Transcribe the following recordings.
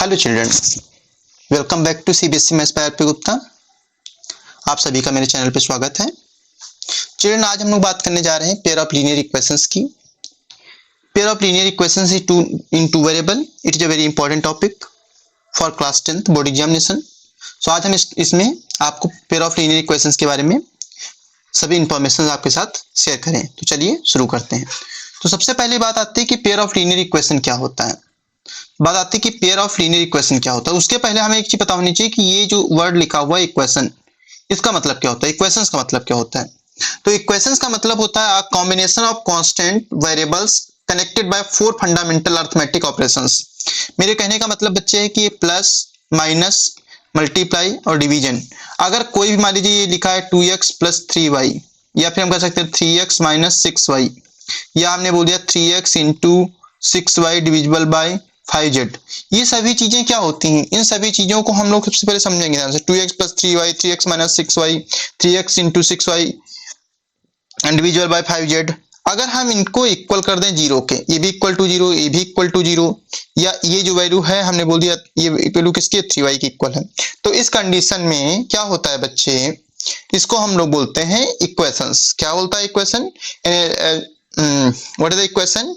Hello children, welcome back to CBSE maths by R P. Gupta. आप सभी का मेरे चैनल पे स्वागत है। चिल्ड्रन, आज हम लोग बात करने जा रहे हैं पेयर ऑफ लीनियर इक्वेशंस की। Pair of linear equations in two variable, it is a very important topic for class 10th board examination. So आज हम इसमें आपको पेयर ऑफ लीनियर इक्वेशंस के बारे में सभी इंफॉर्मेशन आपके साथ शेयर करें। तो चलिए शुरू करते हैं। तो सबसे पहली बात आती है कि पेयर ऑफ लीनियर इक्वेशन क्या होता है। बात आती है कि पेयर ऑफ लीनियर इक्वेशन क्या होता है। उसके पहले हमें एक चीज पता होनी चाहिए कि ये जो वर्ड लिखा हुआ है इक्वेशन, इसका मतलब क्या होता है, इक्वेशंस का मतलब क्या होता है। तो इक्वेशंस का मतलब होता है combination of constant variables connected by 4 fundamental arithmetic operations. मेरे कहने का मतलब बच्चे है कि ये प्लस, माइनस, मल्टीप्लाई और डिवीजन, अगर कोई भी मान लीजिए ये लिखा है 2x + 3y, या फिर हम कह सकते हैं 3x - 6y, या हमने बोल दिया 3x × 6y divisible by 5z। ये सभी चीजें क्या होती हैं, इन सभी चीजों को हम लोग सबसे पहले समझेंगे ध्यान से। 2x + 3y, 3x - 6y, 3x × 6y divisible by 5z। अगर हम इनको इक्वल कर दें जीरो के, ये भी इक्वल टू जीरो, ये भी इक्वल टू जीरो, या ये जो वैल्यू है हमने बोल दिया ये वैल्यू किसकी है, 3y की इक्वल है, तो इस कंडीशन में क्या होता है बच्चे, इसको हम लोग बोलते हैं इक्वेशंस। क्या बोलता है equation? What is the equation?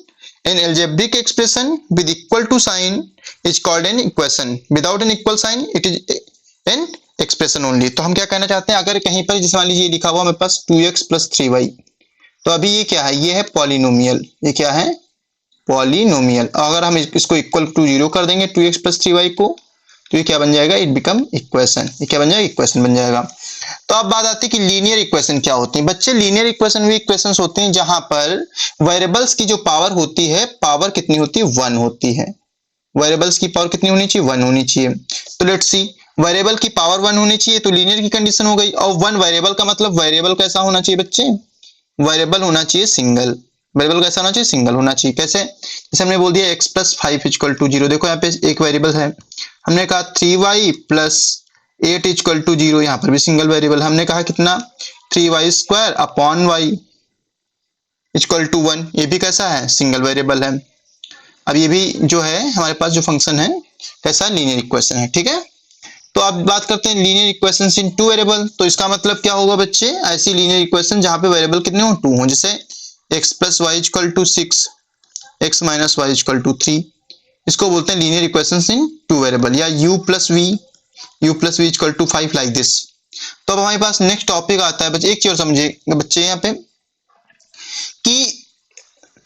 An algebraic expression with equal to sign is called an equation. Without an equal sign, it is an expression only. तो हम क्या कहना चाहते हैं, अगर कहीं पर जैसे मान लीजिए लिखा हुआ मेरे पास 2x + 3y, तो अभी ये क्या है, ये है पॉलिनोमियल। ये क्या है? पॉलिनोमियल। अगर हम इसको इक्वल टू जीरो कर देंगे 2x + 3y को, तो ये क्या बन जाएगा, इट बिकम इक्वेशन। ये क्या बन जाएगा, इक्वेशन बन जाएगा। तो अब बात आती है कि लीनियर इक्वेशन क्या होती है। बच्चे लीनियर इक्वेशन वे इक्वेशंस होते हैं जहां पर वेरिएबल्स की जो पावर होती है, पावर कितनी होती है, 1 होती है। वेरिएबल्स की पावर कितनी होनी चाहिए, 1 होनी चाहिए। तो लेट्स सी, वेरिएबल की पावर 1 होनी चाहिए, तो लीनियर की कंडीशन हो गई। और 1 वेरिएबल का मतलब वेरिएबल कैसा होना चाहिए बच्चे, वेरिएबल होना चाहिए सिंगल। वेरिएबल कैसा होना चाहिए, सिंगल होना चाहिए। कैसे? जैसे हमने बोल दिया x + 5 = 0। देखो यहाँ पे एक वेरिएबल है, हमने कहा 3y + 8 = 0, यहाँ पर भी सिंगल वेरिएबल। हमने कहा कितना, 3y² / y = 1, ये भी कैसा है, सिंगल वेरिएबल है। अब ये भी जो है हमारे पास जो फंक्शन है कैसा, लीनियर इक्वेशन है। ठीक है, तो अब बात करते हैं लीनियर इक्वेशंस इन 2 वेरिएबल। तो इसका मतलब क्या होगा बच्चे, ऐसी लीनियर इक्वेशन जहां पे वेरिएबल कितने हो, 2 हो। जैसे x + y = 6, x - y = 3, इसको बोलते हैं लीनियर इक्वेशंस इन 2 वेरिएबल। या u + v = 5, लाइक दिस। तो अब हमारे पास नेक्स्ट टॉपिक आता है बच्चे, एक चीज और समझिए बच्चे यहाँ पे कि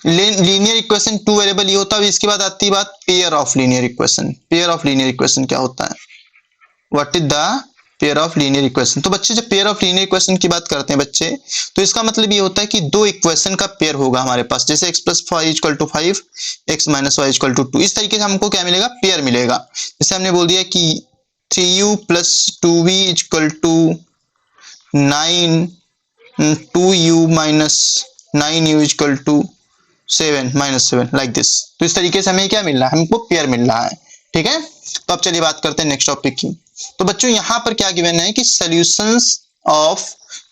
लीनियर इक्वेशन 2 वेरिएबल ये होता है। इसके बाद आती है बात pair of linear equation. Pair of linear equation क्या होता है, what is the pair of linear equation. तो बच्चे जब पेयर ऑफ लीनियर इक्वेशन की बात करते हैं बच्चे, तो इसका मतलब ये होता है कि दो इक्वेशन का पेयर होगा हमारे पास। जैसे x + y = 5, x - y = 2, इस तरीके से हमको क्या मिलेगा, पेयर मिलेगा। जैसे हमने बोल दिया कि 3u + 2v = 9, 2u - 9u = 7 -7, like this. तो इस तरीके से हमें क्या मिल रहा है, हमको पेयर मिल रहा है। ठीक है, तो अब चलिए बात करते हैं नेक्स्ट टॉपिक की। तो बच्चों यहाँ पर क्या गिवन है कि solutions of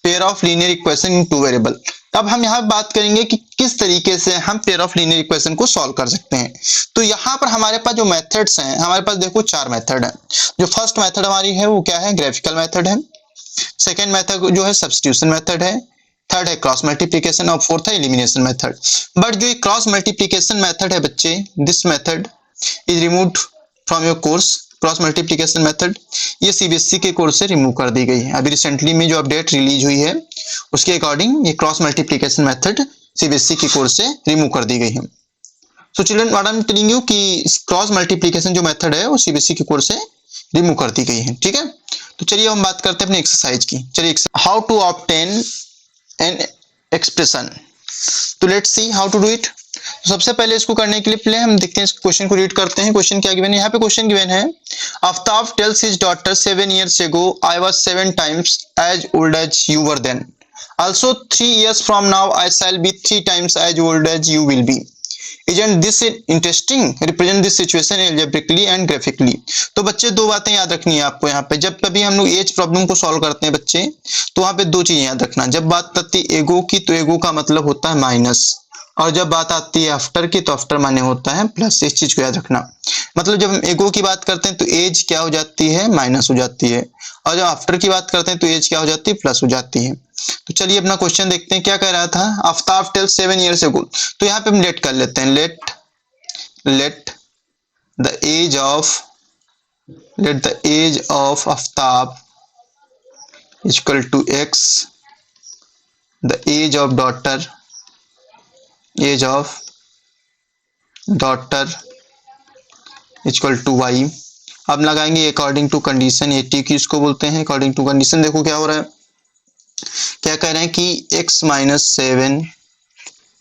pair of linear equation in 2 variable. अब हम यहाँ बात करेंगे कि किस तरीके से हम पेयर ऑफ लीनियर इक्वेशन को सॉल्व कर सकते हैं। तो यहाँ पर हमारे पास जो मेथड्स हैं, हमारे पास देखो 4 मेथड है। जो फर्स्ट मेथड हमारी है वो क्या है, ग्राफिकल मेथड है। सेकेंड मेथड जो है सब्स्टिट्यूशन मेथड है। थर्ड है क्रॉस मल्टीप्लिकेशन, और फोर्थ है एलिमिनेशन मेथड। बट जो क्रॉस मल्टीप्लिकेशन मेथड है बच्चे, this method is removed from your course. Cross multiplication method ये सीबीएसई के कोर्स से रिमूव कर दी गई है। अभी रिसेंटली में जो अपडेट रिलीज हुई है उसके अकॉर्डिंग ये क्रॉस मल्टीप्लिकेशन मेथड सीबीएसई के कोर्स से रिमूव कर दी गई है। सो children, what I am telling you कि क्रॉस मल्टीप्लिकेशन जो मेथड है वो सीबीएसई के कोर्स से रिमूव कर दी गई है। ठीक है, तो चलिए हम बात करते हैं अपने एक्सरसाइज की। चलिए, how to obtain an expression. तो let's see how to do it. तो सबसे पहले इसको करने के लिए पहले हम देखते हैं, इस क्वेश्चन को रीड करते हैं। क्वेश्चन क्या गिवन है, यहाँ पे क्वेश्चन गिवन है, Aftab tales his daughter 7 years ago I was 7 times as old as you were then. Also 3 years from now I shall be 3 times as old as you will be. Isn't this interesting? Represent this situation algebraically and graphically. तो बच्चे दो बातें याद रखनी है आपको यहाँ पे। जब कभी हम लोग एज प्रॉब्लम को सॉल्व करते हैं बच्चे, तो वहाँ पे दो चीजें याद रखना। जब बात आती है एगो की, तो एगो का मतलब होता है माइनस, और जब बात आती है आफ्टर की, तो आफ्टर माने होता है प्लस। इस चीज को याद रखना। मतलब जब हम एगो की बात करते हैं तो एज क्या हो जाती है, माइनस हो जाती है, और जब आफ्टर की बात करते हैं तो एज क्या हो जाती है, प्लस हो जाती है। तो चलिए अपना क्वेश्चन देखते हैं क्या कह रहा था। आफ्ताब टेल 7 years ago, तो यहाँ पे हम लेट कर लेते हैं, let the age of Aftab equal to x, the age of daughter equal to y। अब लगाएंगे अकॉर्डिंग टू कंडीशन, एटी की इसको बोलते हैं अकॉर्डिंग टू कंडीशन। देखो क्या हो रहा है, क्या कह रहे हैं कि x minus 7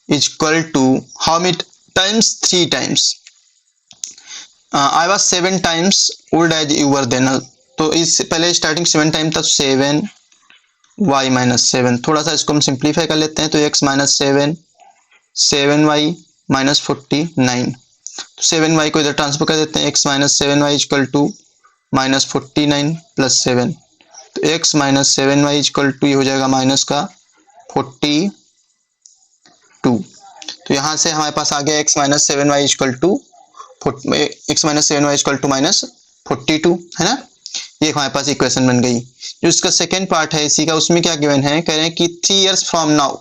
equal to how many times, 3 times. I was 7 times old as you were then. तो इससे पहले स्टार्टिंग 7 टाइम था, 7 y माइनस 7। थोड़ा सा इसको हम सिंप्लीफाई कर लेते हैं, तो x माइनस 7y माइनस 49। तो 7y को इधर ट्रांसफर कर देते हैं, x minus 7y equal to minus 49 plus 7। तो x minus 7y equal to ये हो जाएगा माइनस का 42। तो यहाँ से हमारे पास आ गया x minus 7y equal to minus 42, है ना। ये हमारे पास इक्वेशन बन गई। जो इसका सेकेंड पार्ट है इसी का, उसमें क्या गिवन है, कह रहे हैं कि 3 years फ्रॉम नाउ।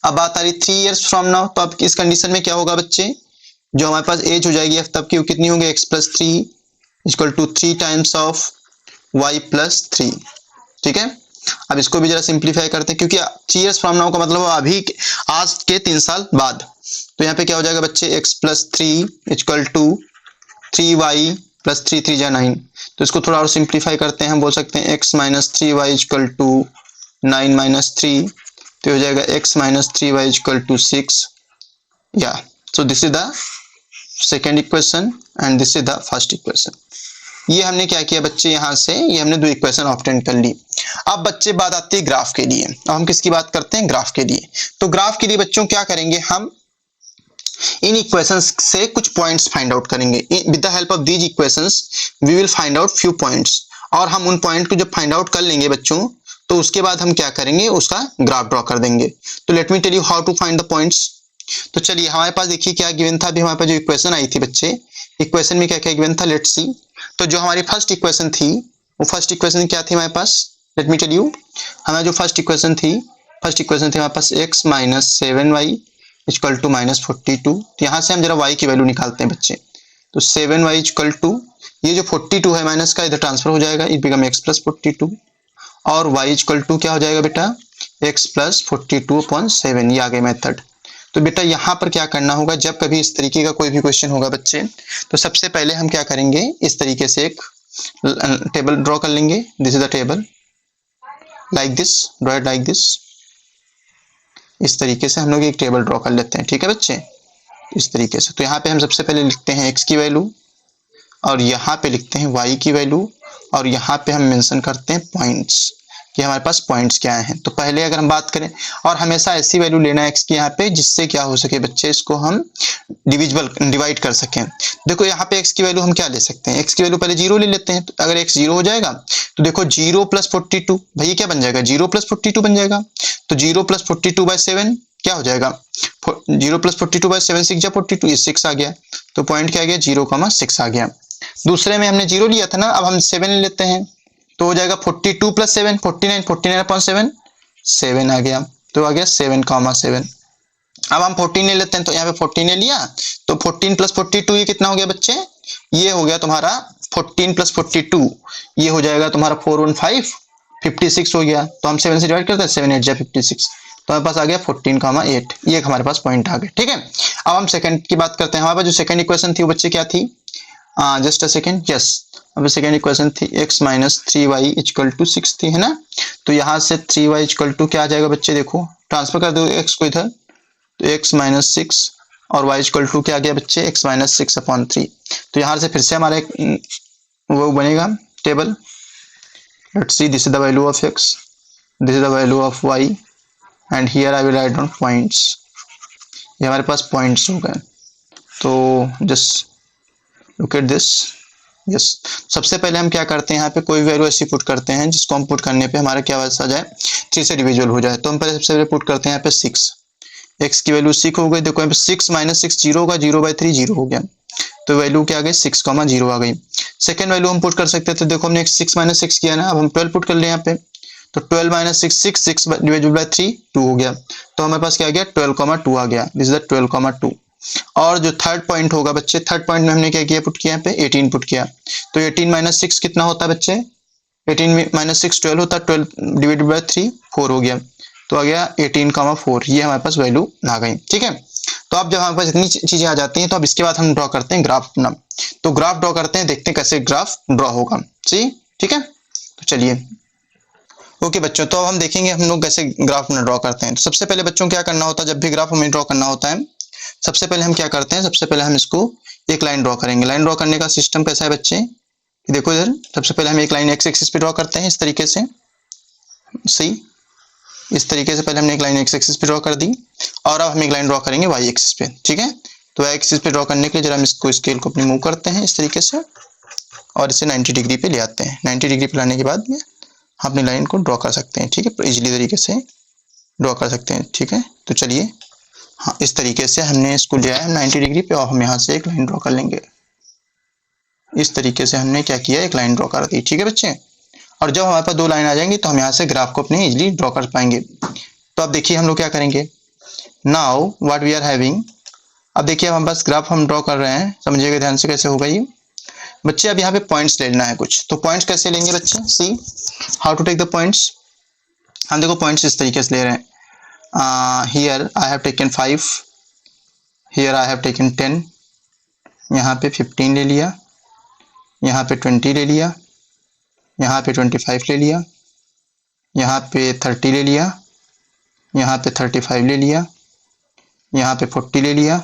अब बात आ रही 3 years फ्रॉम नाउ, तो अब इस कंडीशन में क्या होगा बच्चे, जो हमारे पास एज हो जाएगी f तब की वो कितनी होंगे, x plus 3 equal to 3 times of y plus 3। ठीक है, अब इसको भी जरा सिंप्लीफाई करते हैं, क्योंकि 3 years फ्रॉम नाउ का मतलब अभी आज के 3 साल बाद। तो यहाँ पे क्या हो जाएगा बच्चे, x plus 3 equal to 3y plus 3 3 जा 9। तो इसको थोड़ा और सिंप्लीफाई करते हैं, हम बोल सकते हैं x minus 3y equal to 9 minus 3। तो हो जाएगा x minus 3y equal to 6। या so this is the second equation and this is the first equation. ये हमने क्या किया बच्चे, यहाँ से ये हमने 2 इक्वेशन ऑब्टेन कर ली। अब बच्चे बात आती है ग्राफ के लिए। अब हम किसकी बात करते हैं, ग्राफ के लिए। तो ग्राफ के लिए बच्चों क्या करेंगे, हम इन इक्वेशंस से कुछ पॉइंट्स फाइंड आउट करेंगे। With the help of these equations we will find out few points. और हम उन पॉइंट को जब फाइंड आउट कर लेंगे बच्चों, तो उसके बाद हम क्या करेंगे, उसका ग्राफ ड्रॉ कर देंगे। तो let me tell you how to find the points. तो चलिए हमारे पास देखिए क्या गिवन था, अभी हमारे पास जो इक्वेशन आई थी बच्चे, इक्वेशन में क्या क्या गिवन था, लेट्स सी। तो जो हमारी फर्स्ट इक्वेशन थी, वो फर्स्ट इक्वेशन क्या थी हमारे पास, लेट मी टेल यू। हमारी जो फर्स्ट इक्वेशन थी हमारे पास x minus 7y equal to minus 42। तो यहाँ से हम जरा y की वैल्यू निकालते हैं बच्चे। तो 7y इक्वल टू ये जो 42 है माइनस का इधर ट्रांसफर हो जाएगा, इट बिकम x प्लस 42। और y इक्वल टू क्या हो जाएगा बेटा, x प्लस 42/7। ये आ गए मेथड। तो बेटा यहाँ पर क्या करना होगा, जब कभी इस तरीके का कोई भी क्वेश्चन होगा बच्चे, तो सबसे पहले हम क्या करेंगे, इस तरीके से एक टेबल ड्रॉ कर लेंगे। This is the table, like this, draw it like this. इस तरीके से हम लोग एक टेबल ड्रॉ कर लेते हैं, ठीक है बच्चे, इस तरीके से। तो यहाँ पे हम सबसे पहले लिखते हैं x की वैल्यू, और यहाँ पे लिखते हैं y की वैल्यू, और यहाँ पे हम मेंशन करते हैं पॉइंट्स कि हमारे पास पॉइंट्स क्या हैं। तो पहले अगर हम बात करें, और हमेशा ऐसी वैल्यू लेना है x की यहाँ पे जिससे क्या हो सके बच्चे, इसको हम डिवाइड कर सकें। देखो यहाँ पे x की वैल्यू हम क्या ले सकते हैं, x की वैल्यू पहले 0 ले लेते हैं। तो अगर x 0 हो जाएगा तो देखो 0 प्लस 42, भैया क्या बन जाएगा, 0 प्लस 42 बन जाएगा। तो 0 प्लस 42/7 क्या हो जाएगा, 0 प्लस 42/7 6 जा 42, ये 6 आ गया। तो पॉइंट क्या आ गया, 0,6 आ गया। दूसरे में हमने 0 लिया था ना, अब हम 7 ले लेते हैं। तो हो जाएगा 42 प्लस 7 49, 49/7 7 आ गया। तो आ गया 7,7। अब हम 14 ले लेते हैं, तो यहाँ पे 14 ले लिया। तो 14 प्लस 42 ये कितना हो गया बच्चे, ये हो गया तुम्हारा 14 प्लस 42, ये हो जाएगा तुम्हारा 415 56 हो गया। तो हम 7 से डिवाइड करते हैं, 7 8 जा 56। तो हमारे पास आ गया 14,8। ये हमारे पास पॉइंट आ गए, ठीक है। अब हम सेकंड की बात करते हैं। हमारे पास जो सेकंड इक्वेशन थी वो बच्चे क्या थी, जस्ट अ सेकंड, यस। अब सेकंड इक्वेशन थी x minus 3y equal to 6 थी, है ना। तो यहाँ से 3y इक्वल टू क्या आ जाएगा बच्चे, देखो ट्रांसफर कर दो x को इधर, तो x माइनस 6 और y इक्वल टू क्या आ गया बच्चे, x माइनस 6/3। तो यहाँ से फिर से हमारा एक वो बनेगा table. Let's see, this is the value of x, this is the value of y, and here I will write down points. ये हमारे पास पॉइंट्स हो गए। तो just look at this, yes. सबसे पहले हम क्या करते हैं, यहाँ पे कोई वैल्यू ऐसी पुट करते हैं जिसको हम पुट करने पे हमारा क्या वैसा जाए, 3 से डिविजिबल हो जाए। तो हम पहले सबसे पहले पुट करते हैं यहाँ पे 6, x की वैल्यू 6 हो गई। देखो यहाँ पे 6 माइनस 6 0 होगा, 0/3 0 हो गया। तो वैल्यू क्या आ गई 6,0 आ गई। सेकेंड वैल्यू हम पुट कर सकते थे, देखो हमने 6 माइनस 6 किया ना, अब हम 12 पुट कर ले यहाँ पे, तो 12 माइनस 6 6 6 डिवाइडेड बाय 3 2 हो गया, तो हमारे पास क्या आ गया 12,2 आ गया, दिस इज द 12,2। और जो थर्ड पॉइंट होगा बच्चे, थर्ड पॉइंट में हमने क्या किया, पुट किया यहाँ पे 18 पुट किया, तो 18 माइनस 6 कितना होता है बच्चे, 18 माइनस 6 12 होता है, 12 डिवाइडेड बाय 3 4 हो गया, तो आ गया 18,4, ये हमारे पास वैल्यू आ गई। ठीक है, तो अब जब हमारे पास इतनी चीजें आ जाती हैं तो अब इसके बाद हम ड्रॉ करते हैं ग्राफ अपना, तो ग्राफ ड्रॉ करते हैं, देखते हैं कैसे ग्राफ ड्रॉ होगा। सही, ठीक है, तो चलिए ओके बच्चों, तो अब हम देखेंगे हम लोग कैसे ग्राफ में ड्रॉ करते हैं। तो सबसे पहले बच्चों क्या करना होता है, जब भी ग्राफ हमें ड्रॉ करना होता है, सबसे पहले हम क्या करते हैं, सबसे पहले हम इसको एक लाइन ड्रॉ करेंगे। लाइन ड्रॉ करने का सिस्टम कैसा है बच्चे, देखो इधर, सबसे पहले हम एक लाइन एक्स एक्सिस पे ड्रॉ करते हैं इस तरीके से। सही, इस तरीके से पहले हमने एक लाइन एक्स एक्सिस पे ड्रॉ कर दी, और अब हम एक लाइन ड्रॉ करेंगे वाई एक्सिस पे। ठीक है, तो वाई एक्सिस पे ड्रॉ करने के लिए जरा हम इसको स्केल को अपनी मूव करते हैं इस तरीके से, और इसे 90 डिग्री पे ले आते हैं। 90 डिग्री पे लाने के बाद में हम अपनी लाइन को ड्रॉ कर सकते हैं। ठीक है, इजीली तरीके से ड्रॉ कर सकते हैं। ठीक है, तो चलिए, हाँ इस तरीके से हमने इसको लिया है 90 डिग्री पे, और हम यहाँ से एक लाइन ड्रॉ कर लेंगे। इस तरीके से हमने क्या किया, एक लाइन ड्रॉ कर दी। ठीक है बच्चे, और जब हमारे पास दो लाइन आ जाएंगी तो हम यहाँ से ग्राफ को अपने इजीली ड्रॉ कर पाएंगे। तो अब देखिए हम लोग क्या करेंगे, now what we are having, अब देखिए हमारे पास ग्राफ हम ड्रॉ कर रहे हैं, समझिएगा ध्यान से कैसे होगा ये बच्चे। अब यहाँ पे पॉइंट्स लेना है कुछ, तो पॉइंट्स कैसे लेंगे बच्चे, see how to take the points. हम देखो पॉइंट्स इस तरीके से ले रहे हैं, here I have taken 5, here I have taken 10, यहाँ पे 15 ले लिया, यहाँ पे 20 ले लिया, यहाँ पे 25 ले लिया, यहाँ पे 30 ले लिया, यहाँ पे 35 ले लिया, यहाँ पे 40 ले लिया,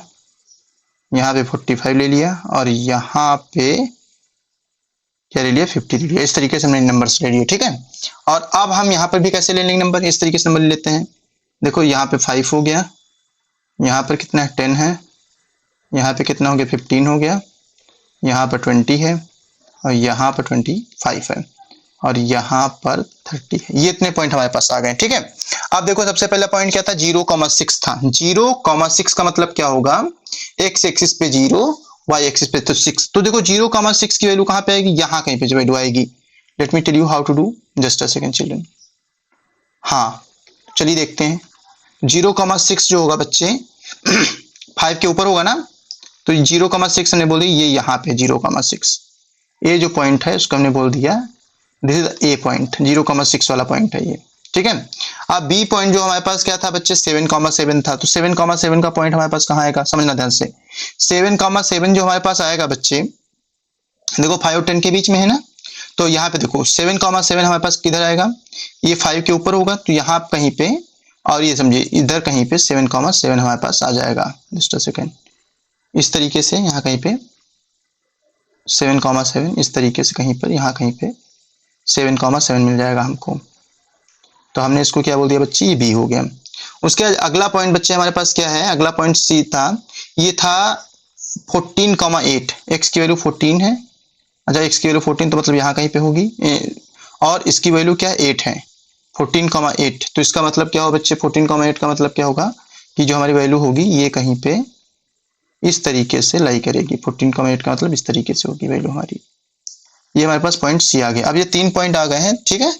यहाँ पे 45 ले लिया, और यहाँ पे क्या ले लिया 50 ले लिया। इस तरीके से हमने नंबर्स ले लिए। ठीक है, और अब हम यहाँ पर भी कैसे ले लेंगे नंबर, इस तरीके से नंबर ले लेते हैं। देखो यहाँ पे 5 हो गया, यहाँ पर कितना है 10 है, यहाँ पे कितना हो गया 15 हो गया, यहाँ पर 20 है, और यहाँ पर 25 है, और यहाँ पर 30 है। ये इतने पॉइंट हमारे पास आ गए। ठीक है, अब देखो सबसे पहला पॉइंट क्या था, 0,6 था। 0,6 का मतलब क्या होगा, एक्स एक्सिस पे 0, वाई एक्सिस पे तो 6, तो देखो 0,6 की वैल्यू कहाँ पे आएगी, यहाँ कहीं पे जो वैल्यू आएगी। Let me tell you how to do, just a second children. हाँ चलिए देखते हैं, 0,6 जो होगा बच्चे 5 के ऊपर होगा ना, तो 0,6 हमने बोल दिया ये यहाँ पे 0,6, ये जो पॉइंट है उसको हमने बोल दिया दिस इज ए पॉइंट, 0,6 वाला पॉइंट है ये। ठीक है, अब बी पॉइंट जो हमारे पास क्या था बच्चे 7,7 था, तो 7,7 का पॉइंट हमारे पास कहाँ आएगा, समझना ध्यान से। 7,7 जो हमारे पास आएगा बच्चे, देखो 5 और 10 के बीच में है ना, तो यहाँ पे देखो 7,7 हमारे पास किधर आएगा, ये 5 के ऊपर होगा, तो यहाँ कहीं पे, और ये समझिए इधर कहीं पे 7,7 हमारे पास आ जाएगा। जस्ट अ सेकेंड, इस तरीके से यहाँ कहीं पे 7,7, इस तरीके से कहीं पर यहाँ कहीं पे 7,7 मिल जाएगा हमको। तो हमने इसको क्या बोल दिया बच्चे, ये बी हो गया। उसके अगला पॉइंट बच्चे हमारे पास क्या है, अगला पॉइंट सी था, ये था 14,8, एक्स की वैल्यू 14 है। अच्छा एक्स की वैल्यू 14 तो मतलब यहाँ कहीं पे होगी, और इसकी वैल्यू क्या है 8 है, 14,8, तो इसका मतलब क्या होगा बच्चे, 14,8 का मतलब क्या होगा कि जो हमारी वैल्यू होगी ये कहीं पे इस तरीके से लाई करेगी। 14,8 का मतलब इस तरीके से होगी वैल्यू हमारी। ये हमारे पास पॉइंट सी आ गए। अब ये 3 पॉइंट आ गए हैं। ठीक है,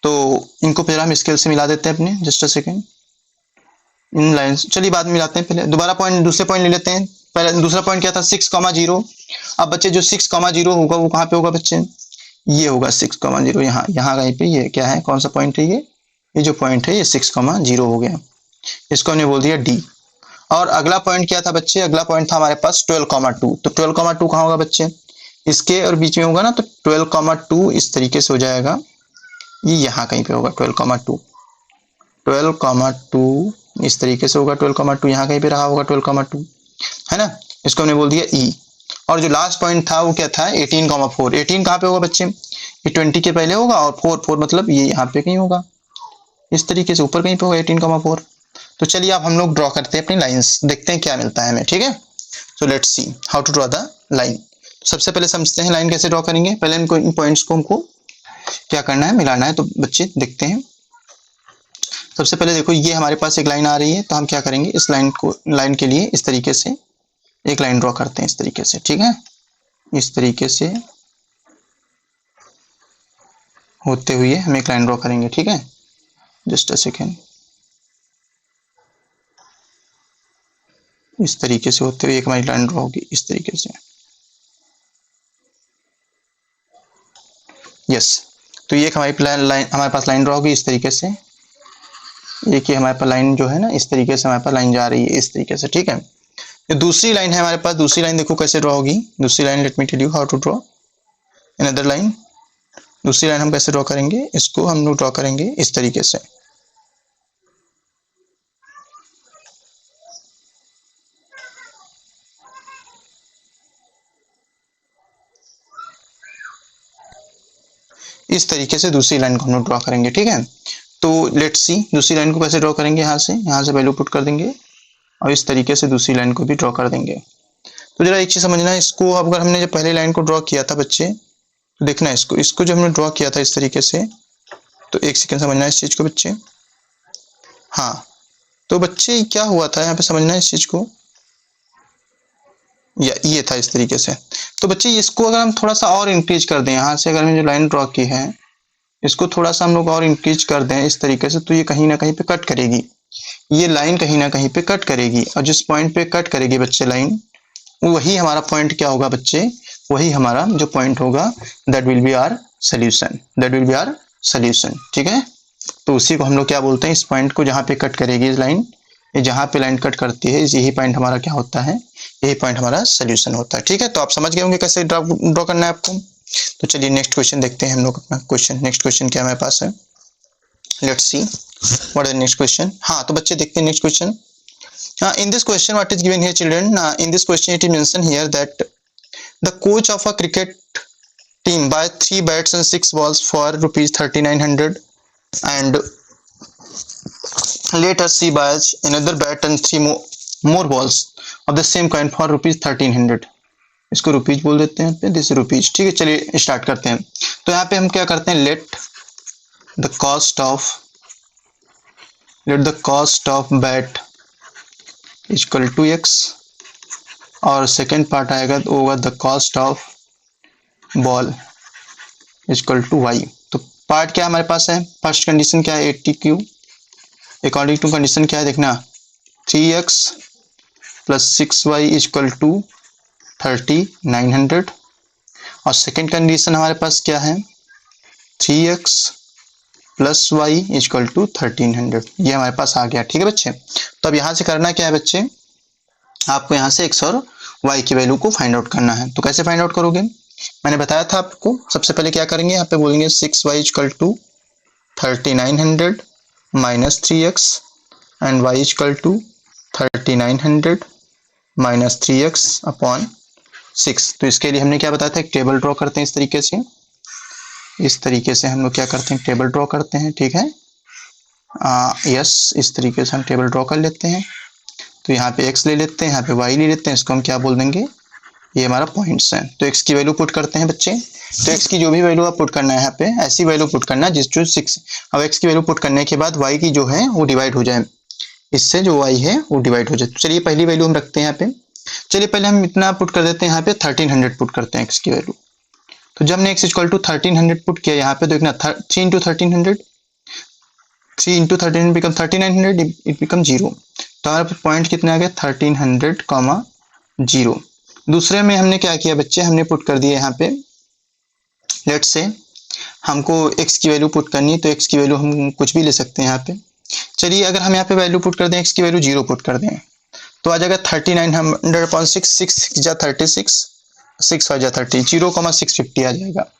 तो इनको फिर हम स्केल से मिला देते हैं अपने, just a second, in lines चलिए बाद में मिलाते हैं, पहले दोबारा पॉइंट दूसरे पॉइंट ले लेते हैं। पहले दूसरा पॉइंट क्या था 6,0। अब बच्चे जो 6,0 होगा वो कहाँ पे होगा बच्चे, ये होगा 6,0, यहाँ यहाँ कहीं पे, ये क्या है, कौन सा पॉइंट है ये जो पॉइंट है ये 6,0 हो गया, इसको हमने बोल दिया डी। और अगला पॉइंट क्या था बच्चे, अगला पॉइंट था हमारे पास 12,2, तो 12,2 कहाँ होगा बच्चे, इसके और बीच में होगा ना, तो 12,2 इस तरीके से हो जाएगा, ये यहाँ कहीं पे होगा 12,2, 12,2 इस तरीके से होगा, 12,2 यहाँ कहीं पे रहा होगा 12,2, है ना, इसको हमने बोल दिया ई। और जो लास्ट पॉइंट था वो क्या था 18,4, 18 कहाँ पे होगा बच्चे, ये 20 के पहले होगा, और 4 मतलब ये यहाँ पे कहीं होगा, इस तरीके से ऊपर कहीं पे होगा 18,4। तो चलिए अब हम लोग ड्रॉ करते हैं अपनी लाइंस, देखते हैं क्या मिलता है हमें। ठीक है, so let's see how to draw the line. सबसे पहले समझते हैं लाइन कैसे ड्रॉ करेंगे। पहले इनको इन पॉइंट्स को हमको क्या करना है, मिलाना है। तो बच्चे देखते हैं, सबसे पहले देखो ये हमारे पास एक लाइन आ रही है, तो हम क्या करेंगे, इस लाइन के लिए इस तरीके से एक लाइन ड्रॉ करते हैं इस तरीके से, ठीक है, इस तरीके से होते हुए हम एक लाइन ड्रॉ करेंगे, ठीक है, जस्ट अ सेकेंड, इस तरीके से होते हुए एक हमारी लाइन ड्रॉ होगी इस तरीके से, यस। तो ये एक हमारी लाइन, हमारे पास लाइन ड्रॉ होगी इस तरीके से, एक ये हमारे पास लाइन जो है ना इस तरीके से हमारे पास लाइन जा रही है इस तरीके से, ठीक है। ये दूसरी लाइन है हमारे पास, दूसरी लाइन देखो कैसे ड्रॉ होगी, दूसरी line let me tell you how to draw another line. दूसरी लाइन हम कैसे ड्रॉ करेंगे, इसको हम लोग ड्रॉ करेंगे इस तरीके से, इस तरीके से दूसरी लाइन को हम लोग ड्रॉ करेंगे, ठीक है। तो लेट्स सी दूसरी लाइन को कैसे ड्रॉ करेंगे, यहाँ से वैल्यू पुट कर देंगे और इस तरीके से दूसरी लाइन को भी ड्रॉ कर देंगे। तो जरा एक चीज समझना है, इसको अगर हमने जब पहले लाइन को ड्रॉ किया था बच्चे, तो देखना इसको जब हमने ड्रॉ किया था इस तरीके से, तो एक सेकंड समझना है इस चीज को बच्चे। हाँ, तो बच्चे क्या हुआ था यहाँ पे समझना है इस चीज को, या ये था इस तरीके से। तो बच्चे इसको अगर हम थोड़ा सा और इंक्रीज कर दें, यहाँ से अगर हमने जो लाइन ड्रॉ की है इसको थोड़ा सा हम लोग और इंक्रीज कर दें इस तरीके से, तो ये कहीं ना कहीं पे कट करेगी, ये लाइन कहीं ना कहीं पे कट करेगी, और जिस पॉइंट पे कट करेगी बच्चे लाइन, वही हमारा पॉइंट क्या होगा बच्चे, वही हमारा जो पॉइंट होगा, that will be our solution, that will be our solution, ठीक है। तो उसी को हम लोग क्या बोलते हैं, इस पॉइंट को जहाँ पे कट करेगी इस लाइन, ये जहाँ पे लाइन कट करती है यही पॉइंट हमारा क्या होता है, यही पॉइंट हमारा सोल्यूशन होता है, ठीक है। तो आप समझ गए होंगे कैसे ड्रॉ करना है आपको। तो चलिए नेक्स्ट क्वेश्चन देखते हैं हम लोग अपना क्वेश्चन, नेक्स्ट क्वेश्चन क्या हमारे पास है, let's see what is next question. हाँ, तो बच्चे देखते हैं next question. In this question, what is given here, children? In this question, it is mentioned here that the coach of a cricket team buys 3 bats and 6 balls for rupees 3900, and later she buys another bat and 3 more balls of the same kind for rupees 1300. इसको rupees बोल देते हैं, this rupees, ठीक है। चलिए start करते हैं। तो यहाँ पे हम क्या करते हैं, let the cost of bat equal to x, और सेकेंड पार्ट आएगा तो होगा the cost of ball equal to y। तो पार्ट क्या हमारे पास है, फर्स्ट कंडीशन क्या है 80Q, अकॉर्डिंग टू कंडीशन क्या है देखना, 3x plus 6y equal to 3900, और सेकेंड कंडीशन हमारे पास क्या है 3x plus y equal to 1300, ये हमारे पास आ गया, ठीक है बच्चे। तो अब यहाँ से करना क्या है बच्चे, आपको यहाँ से x और y की वैल्यू को फाइंड आउट करना है। तो कैसे फाइंड आउट करोगे, मैंने बताया था आपको, सबसे पहले क्या करेंगे, यहाँ पे बोलेंगे 6y equal to 3900 minus 3x and y equal to 3900 minus 3x upon 6। तो इसके लिए हमने क्या बताया था, एक टेबल ड्रॉ करते हैं इस तरीके से, इस तरीके से हम लोग क्या करते हैं, टेबल ड्रॉ करते हैं, ठीक है। यस, इस तरीके से हम टेबल ड्रॉ कर लेते हैं। तो यहाँ पे x ले लेते हैं, यहाँ पे y ले लेते हैं, इसको हम क्या बोल देंगे, ये हमारा पॉइंट्स हैं। तो x की वैल्यू पुट करते हैं बच्चे। तो x की जो भी वैल्यू आप पुट करना है यहाँ पे, ऐसी वैल्यू पुट करना है जिस जो 6, अब x की वैल्यू पुट करने के बाद y की जो है वो डिवाइड हो जाए, इससे जो y है वो डिवाइड हो जाए। तो चलिए पहली वैल्यू हम रखते हैं यहाँ पे, चलिए पहले हम इतना पुट कर देते हैं यहाँ पे 1300 पुट करते हैं x की वैल्यू। तो जब हमने x इक्वल टू 1300 पुट किया यहाँ पे, देखना 3 into 1300, 3 into 1300 become 3900, it become 0। तो हमारे पॉइंट कितने आ गए 1300, 0। दूसरे में हमने क्या किया बच्चे, हमने पुट कर दिया यहाँ पे, लेट्स से हमको x की वैल्यू पुट करनी है, तो x की वैल्यू हम कुछ भी ले सकते हैं यहाँ पे। चलिए अगर हम यहाँ पे वैल्यू पुट कर दें, x की वैल्यू 0 पुट कर दें, तो आ जाएगा 3900/6, 6 जा 36, 6 5 जा 30, 0,650 आ जाएगा।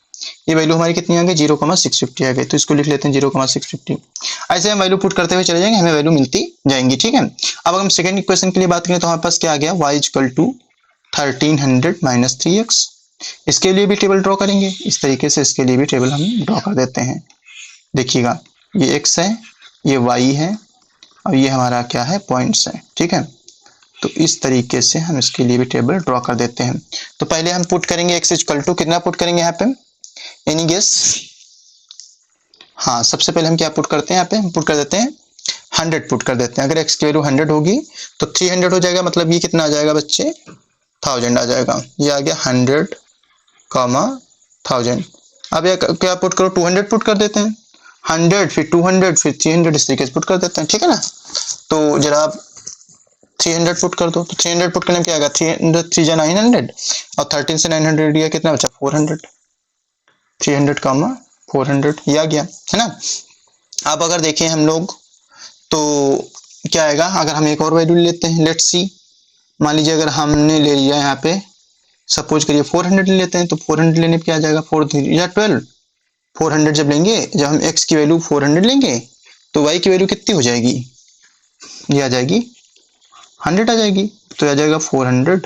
ये वैल्यू हमारी कितनी आ गई, 0,650 आ गई। तो इसको लिख लेते हैं 0,650। ऐसे हम वैल्यू पुट करते हुए चले जाएंगे, हमें वैल्यू मिलती जाएंगी, ठीक है। अब हम सेकंड इक्वेशन के लिए बात करें तो हमारे पास क्या आ गया, y equal to 1300 minus 3x। इसके लिए भी टेबल ड्रॉ करेंगे इस तरीके से, इसके लिए भी टेबल हम ड्रॉ कर देते हैं। देखिएगा ये x है, ये y है, और ये हमारा क्या है, पॉइंट्स है, ठीक है। तो इस तरीके से हम इसके लिए भी टेबल ड्रॉ कर देते हैं। तो पहले हम पुट करेंगे x इक्वल टू, कितना पुट करेंगे यहाँ पे, एनी गेस। हाँ, सबसे पहले हम क्या पुट करते हैं यहाँ पे, हम पुट कर देते हैं 100 पुट कर देते हैं। अगर x की वैल्यू 100 होगी तो 300 हो जाएगा, मतलब ये कितना आ जाएगा बच्चे, 1000 आ जाएगा। ये आ गया 100, 1000। अब ये क्या पुट करो, 200 पुट कर देते हैं। 100 फिर 200 फिर 300 इस तरीके से पुट कर देते हैं, ठीक है ना। तो जरा आप 300 पुट कर दो, तो 300 पुट करने में क्या आएगा, 300 3 जा 900 और 13 से 900 गया, कितना बचा 400। 300 400 ये आ गया, है ना। अब अगर देखें हम लोग तो क्या आएगा, अगर हम एक और वैल्यू लेते हैं, लेट्स सी, मान लीजिए अगर हमने ले लिया यहाँ पे, सपोज करिए 400 ले लेते हैं, तो 400 लेने पे क्या आ जाएगा, 4 3 या 12। 400 जब लेंगे, जब हम x की वैल्यू 400 लेंगे तो y की वैल्यू कितनी हो जाएगी, ये आ जाएगी 100 आ जाएगी। तो आ जाएगा 400,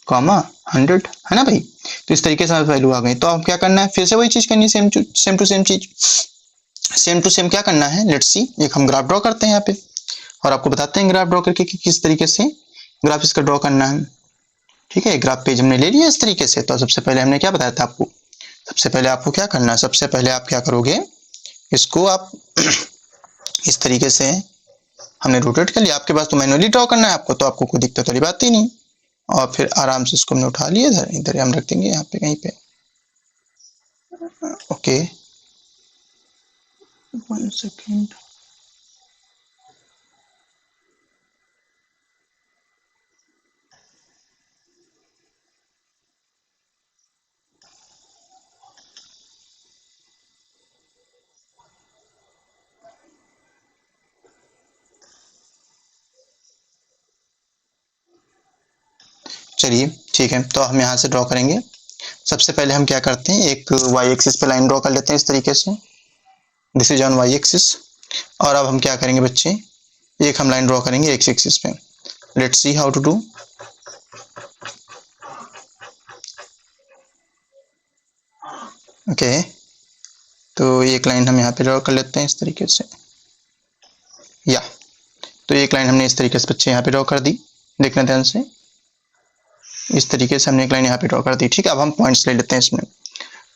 100, है ना भाई। तो इस तरीके से वैल्यू आ गई। तो अब क्या करना है, फिर से वही चीज करनी है, सेम टू सेम चीज, सेम टू सेम क्या करना है, लेट्स सी, एक हम ग्राफ ड्रॉ करते हैं यहाँ पे और आपको बताते हैं ग्राफ ड्रॉ करके कि किस तरीके से ग्राफ इसका ड्रॉ करना है। ठीक है, ग्राफ पेज हमने ले लिया इस तरीके से। तो सबसे पहले हमने क्या बताया था आपको, सबसे पहले आपको क्या करना है, सबसे पहले आप क्या करोगे, इसको आप इस तरीके से हमने रोटेट कर लिया। आपके पास तो मैनुअली ड्रॉ करना है आपको, तो आपको कोई दिक्कत वाली बात ही नहीं। और फिर आराम से इसको हमने उठा लिया, इधर इधर हम रख देंगे यहाँ पे कहीं पे। ओके 1 सेकेंड, चलिए ठीक है। तो हम यहाँ से ड्रॉ करेंगे। सबसे पहले हम क्या करते हैं, एक वाई एक्सिस पे लाइन ड्रॉ कर लेते हैं इस तरीके से, this is on y axis. और अब हम क्या करेंगे बच्चे, एक हम लाइन ड्रॉ करेंगे एक्स एक्सिस पे। Let's see how to do. Okay, तो एक लाइन हम यहाँ पे ड्रॉ कर लेते हैं इस तरीके से, या तो एक लाइन हमने इस तरीके से बच्चे यहाँ पे ड्रॉ कर दी, देखना ध्यान से, इस तरीके से हमने एक लाइन यहाँ पे ड्रॉ कर दी। ठीक है, अब हम पॉइंट्स ले लेते हैं इसमें।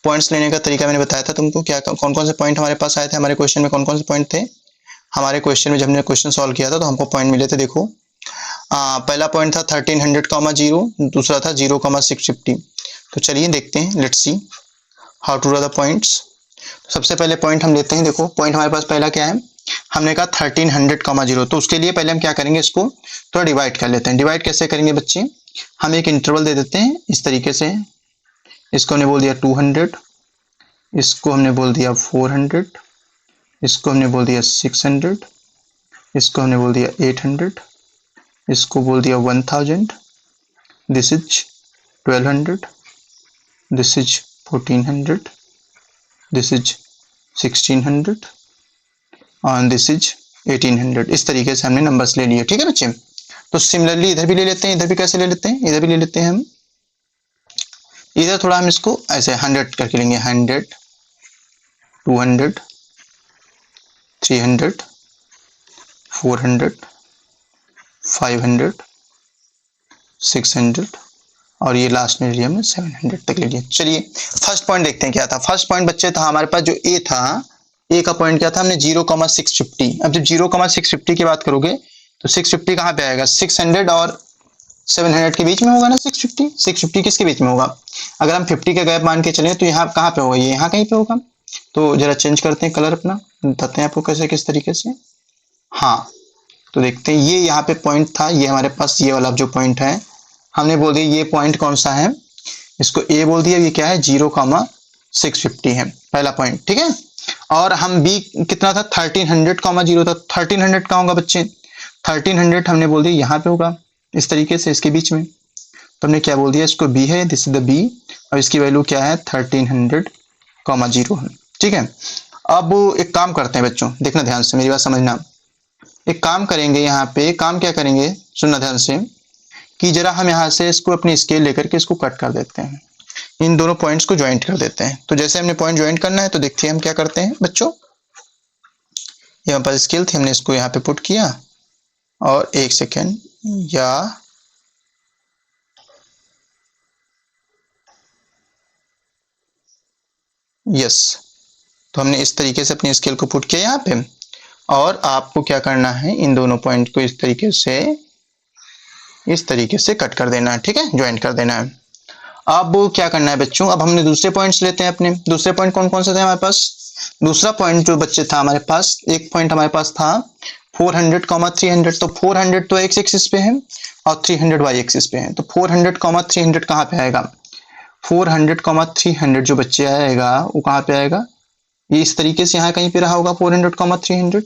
पॉइंट्स लेने का तरीका मैंने बताया था तुमको, क्या कौन कौन से पॉइंट हमारे पास आए थे, हमारे क्वेश्चन में कौन कौन से पॉइंट थे। हमारे क्वेश्चन में जब हमने क्वेश्चन सॉल्व किया था तो हमको पॉइंट मिले थे, देखो पहला पॉइंट था 1300, 0, दूसरा था 0, 650। तो चलिए देखते हैं, let's see how to draw the points. सबसे पहले पॉइंट हम लेते हैं, देखो पॉइंट हमारे पास पहला क्या है, हमने कहा 1300, 0। तो उसके लिए पहले हम क्या करेंगे, इसको थोड़ा डिवाइड कर लेते हैं। डिवाइड कैसे करेंगे बच्चे, हम एक इंटरवल दे देते हैं इस तरीके से, इसको हमने बोल दिया 200, इसको हमने बोल दिया 400, इसको हमने बोल दिया 600, इसको हमने बोल दिया 800, इसको बोल दिया 1000, this is 1200, this is 1400, this is 1600 और दिस इज 1800। इस तरीके से हमने नंबर्स ले लिए। ठीक है बच्चे, तो सिमिलरली इधर भी ले लेते हैं, इधर भी कैसे ले लेते हैं, इधर भी ले लेते हैं हम, इधर थोड़ा हम इसको ऐसे 100 करके लेंगे, 100, 200, 300, 400, 500, 600 और ये लास्ट में लिया हमने 700 तक ले लिया। चलिए फर्स्ट पॉइंट देखते हैं क्या था। फर्स्ट पॉइंट बच्चे था हमारे पास जो ए था, ए का पॉइंट क्या था, हमने 0,650। अब जब 0,650 की बात करोगे तो 650 कहाँ पे आएगा, 600 और 700 के बीच में होगा ना। 650 किसके बीच में होगा, अगर हम 50 का गैप मान के चले तो यहाँ कहाँ पे होगा, ये यहाँ कहीं पे होगा। तो जरा चेंज करते हैं कलर अपना, बताते हैं आपको कैसे किस तरीके से। हाँ, तो देखते हैं, ये यहाँ पे पॉइंट था, ये हमारे पास ये वाला जो पॉइंट है, हमने बोल दिया ये पॉइंट कौन सा है, इसको ए बोल दिया, ये क्या है 0,650 है पहला पॉइंट। ठीक है, और हम बी कितना था 1300, 0 था। 1300 कहाँ होगा बच्चे, 1300 हमने बोल दिया यहाँ पे होगा इस तरीके से, इसके बीच में। तो हमने क्या बोल दिया, इसको बी है, दिस इज द बी, और इसकी वैल्यू क्या है 1300, 0 है। ठीक है, अब एक काम करते हैं बच्चों, देखना ध्यान से, मेरी बात समझना। एक काम करेंगे यहाँ पे, काम क्या करेंगे सुनना ध्यान से, कि जरा हम यहाँ से इसको अपनी स्केल लेकर के इसको कट कर देते हैं, इन दोनों पॉइंट्स को ज्वाइंट कर देते हैं। तो जैसे हमने पॉइंट ज्वाइंट करना है तो देखते हैं हम क्या करते हैं बच्चों, यहाँ पर स्केल थी, हमने इसको यहाँ पे पुट किया और एक सेकेंड, या यस, तो हमने इस तरीके से अपनी स्केल को पुट किया यहाँ पे। और आपको क्या करना है, इन दोनों पॉइंट को इस तरीके से इस तरीके से कट कर देना है, ठीक है, ज्वाइंट कर देना है। अब क्या करना है बच्चों, अब हमने दूसरे पॉइंट्स लेते हैं अपने। दूसरे पॉइंट कौन कौन से थे हमारे पास? दूसरा पॉइंट जो बच्चे था हमारे पास, एक पॉइंट हमारे पास था 400, 300। तो 400 तो एक्स एक्सिस पे है और 300 वाई एक्सिस पे है। तो 400, 300 कहाँ पे आएगा? 400, 300 जो बच्चे आएगा वो कहाँ पे आएगा? ये इस तरीके से यहाँ कहीं पे रहा होगा 400, 300।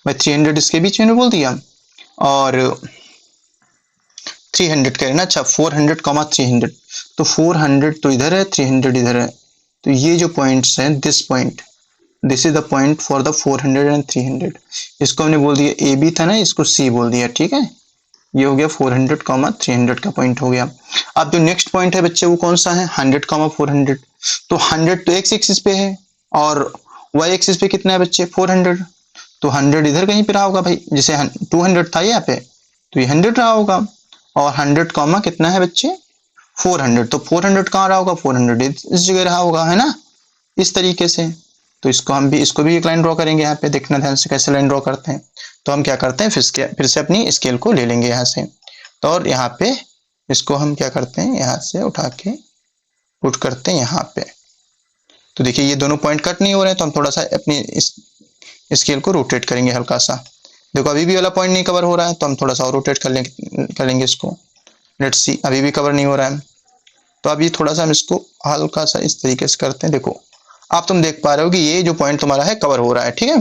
मैं 300 इसके बीच में बोल दिया और 300 करें ना। अच्छा 400, 300। तो 400 तो इधर है, 300 इधर है। तो ये जो पॉइंट्स हैं, this point, this is the point for the 400 and 300। इसको हमने बोल दिया ए बी था ना, इसको सी बोल दिया, ठीक है। ये हो गया 400, 300 का पॉइंट हो गया। अब जो नेक्स्ट पॉइंट है बच्चे वो कौन सा है? 100, 400। तो 100 तो एक्स एक्सिस पे है और वाई एक्सिस पे कितना है बच्चे? 400। तो 100 इधर कहीं पे रहा होगा भाई, जैसे 200 था यहाँ पे, तो ये 100 रहा होगा। और 100 कॉमा कितना है बच्चे? 400। तो 400 कहाँ रहा होगा? 400 इस जगह रहा होगा, है ना, इस तरीके से। तो इसको भी एक लाइन ड्रॉ करेंगे यहाँ पे, देखना ध्यान से कैसे लाइन ड्रॉ करते हैं। तो हम क्या करते हैं, फिर से अपनी स्केल को ले लेंगे यहाँ से। तो और यहाँ पे इसको हम क्या करते हैं, यहाँ से उठा के पुट करते हैं यहाँ पे। तो देखिए ये दोनों पॉइंट कट नहीं हो रहे हैं, तो हम थोड़ा सा अपनी इस स्केल को रोटेट करेंगे हल्का सा। देखो अभी भी वाला पॉइंट नहीं कवर हो रहा है, तो हम थोड़ा सा और रोटेट कर लेंगे इसको। लेट्स सी, अभी भी कवर नहीं हो रहा है। तो अभी थोड़ा सा हम इसको हल्का सा इस तरीके से करते हैं। देखो आप तुम देख पा रहे हो कि ये जो पॉइंट तुम्हारा है कवर हो रहा है, ठीक है।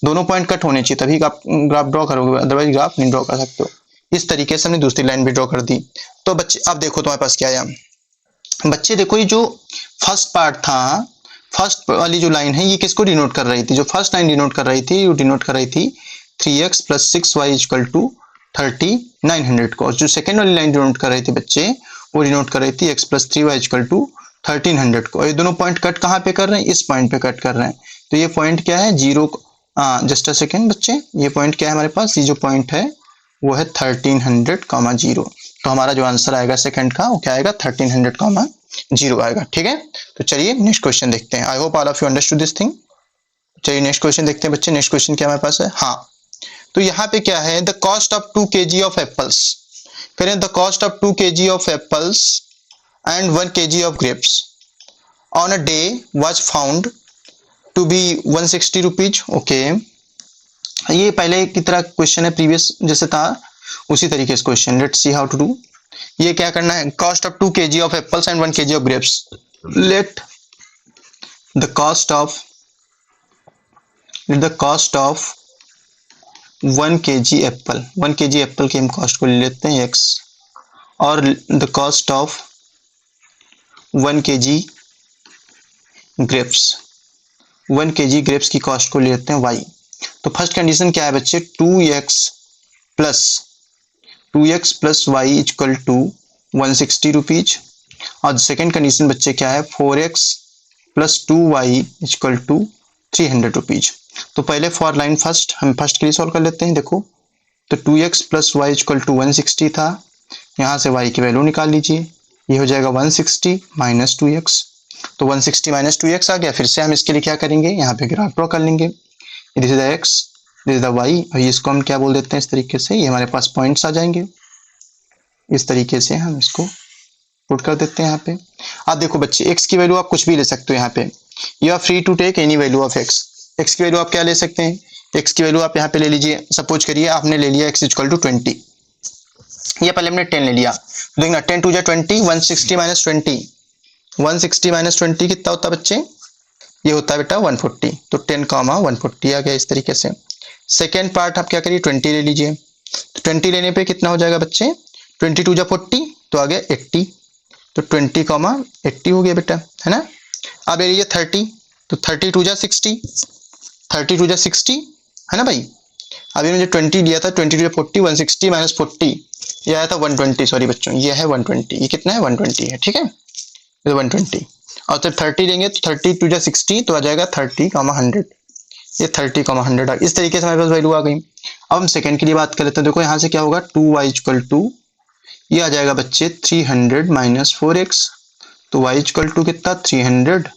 दोनों पॉइंट कट होने चाहिए तभी आप ग्राफ ड्रॉ करोगे, अदरवाइज ग्राफ नहीं ड्रॉ कर सकते हो। इस तरीके से हमने दूसरी लाइन भी ड्रॉ कर दी। तो बच्चे अब देखो तुम्हारे पास क्या आया। बच्चे देखो ये जो फर्स्ट पार्ट था, फर्स्ट वाली जो लाइन है ये किसको डिनोट कर रही थी? जो फर्स्ट लाइन डिनोट कर रही थी, वो डिनोट कर रही थी 3x + 6y = 3900 को। और जो सेकेंड वाली लाइन डिनोट कर रही थी बच्चे, वो डिनोट कर रही थी x + 3y = 1300 को। ये दोनों पॉइंट कट कहाँ पे कर रहे हैं? इस पॉइंट पे कट कर रहे हैं। तो ये पॉइंट क्या है? जीरो। जस्ट अ सेकेंड बच्चे, ये पॉइंट क्या है हमारे पास? ये जो पॉइंट है वो है 1300, 0। तो हमारा जो आंसर आएगा सेकंड का वो क्या आएगा? 1300, 0 आएगा, ठीक है। तो चलिए नेक्स्ट क्वेश्चन देखते हैं। आई hope all of you understood this thing. चलिए नेक्स्ट क्वेश्चन देखते हैं बच्चे। नेक्स्ट क्वेश्चन क्या हमारे पास है? हाँ, तो यहाँ पे क्या है? The cost of 2 kg of apples, करें the cost of 2 kg of apples and 1 kg of grapes on a day was found to be 160 rupees. Okay, ये पहले की तरह क्वेश्चन है, प्रीवियस जैसे था उसी तरीके से question. Let's see how to do. ये क्या करना है? Cost of 2 kg of apples and 1 kg of grapes. Let the cost of 1 kg apple, 1 kg apple की हम कॉस्ट को ले लेते हैं x, और the cost of 1 kg grapes, 1 kg grapes की कॉस्ट को ले लेते हैं y। तो फर्स्ट कंडीशन क्या है बच्चे? 2x + y = 160 rupees. और सेकेंड कंडीशन बच्चे क्या है? 4x + 2y = 300 rupees. तो पहले फॉर लाइन फर्स्ट हम फर्स्ट के लिए सॉल्व कर लेते हैं। देखो तो 2x + y = 160 था, यहाँ से y की वैल्यू निकाल लीजिए। ये हो जाएगा 160 - 2x। तो 160 - 2x आ गया। फिर से हम इसके लिए क्या करेंगे? यहाँ पे ग्राफ ड्रॉ कर लेंगे। This is the x, this is the y, और इसको हम क्या बोल देते हैं? इस तरीके से ये हमारे पास पॉइंट्स आ जाएंगे। इस तरीके से हम इसको पुट कर देते हैं यहाँ पे। आप देखो बच्चे x की वैल्यू आप कुछ भी ले सकते हो यहाँ पे। You are free to take any value of x। x की वैल्यू आप क्या ले सकते हैं? x की वैल्यू आप यहाँ पे ले लीजिए। सपोज करिए आपने ले लिया x = 20, या पहले हमने 10 ले लिया। देखना 10 × 2 = 20, 160 - 20, 160 - 20 कितना होता है बच्चे? ये होता है बेटा 140। तो 10, 140 आ गया इस तरीके से। सेकेंड पार्ट आप क्या करिए? 20 ले लीजिए। तो 20 लेने पे कितना हो जाएगा बच्चे? 20 × 2 = 40, तो आ गया 80। तो 20, 80 हो गया बेटा, है ना। अब ये 30, तो 30 × 2 = 60, 30 × 2 = 60, है ना भाई। अभी मैंने जो 20 लिया था, 20 × 2 = 40, 160 - 40, ये आया था 120। सॉरी बच्चों, ये है 120। ये कितना है? 120 है, ठीक है, ये 120। और तो 30 लेंगे तो 30 × 2 = 60, तो आ जाएगा 30, 100। ये 30, 100 इस तरीके से हमारे पास वैल्यू आ गई। अब हम सेकंड के लिए बात कर लेते हैं। देखो यहाँ से क्या होगा? 2y = ये आ जाएगा बच्चे 300 - 4x। तो y = कितना? 300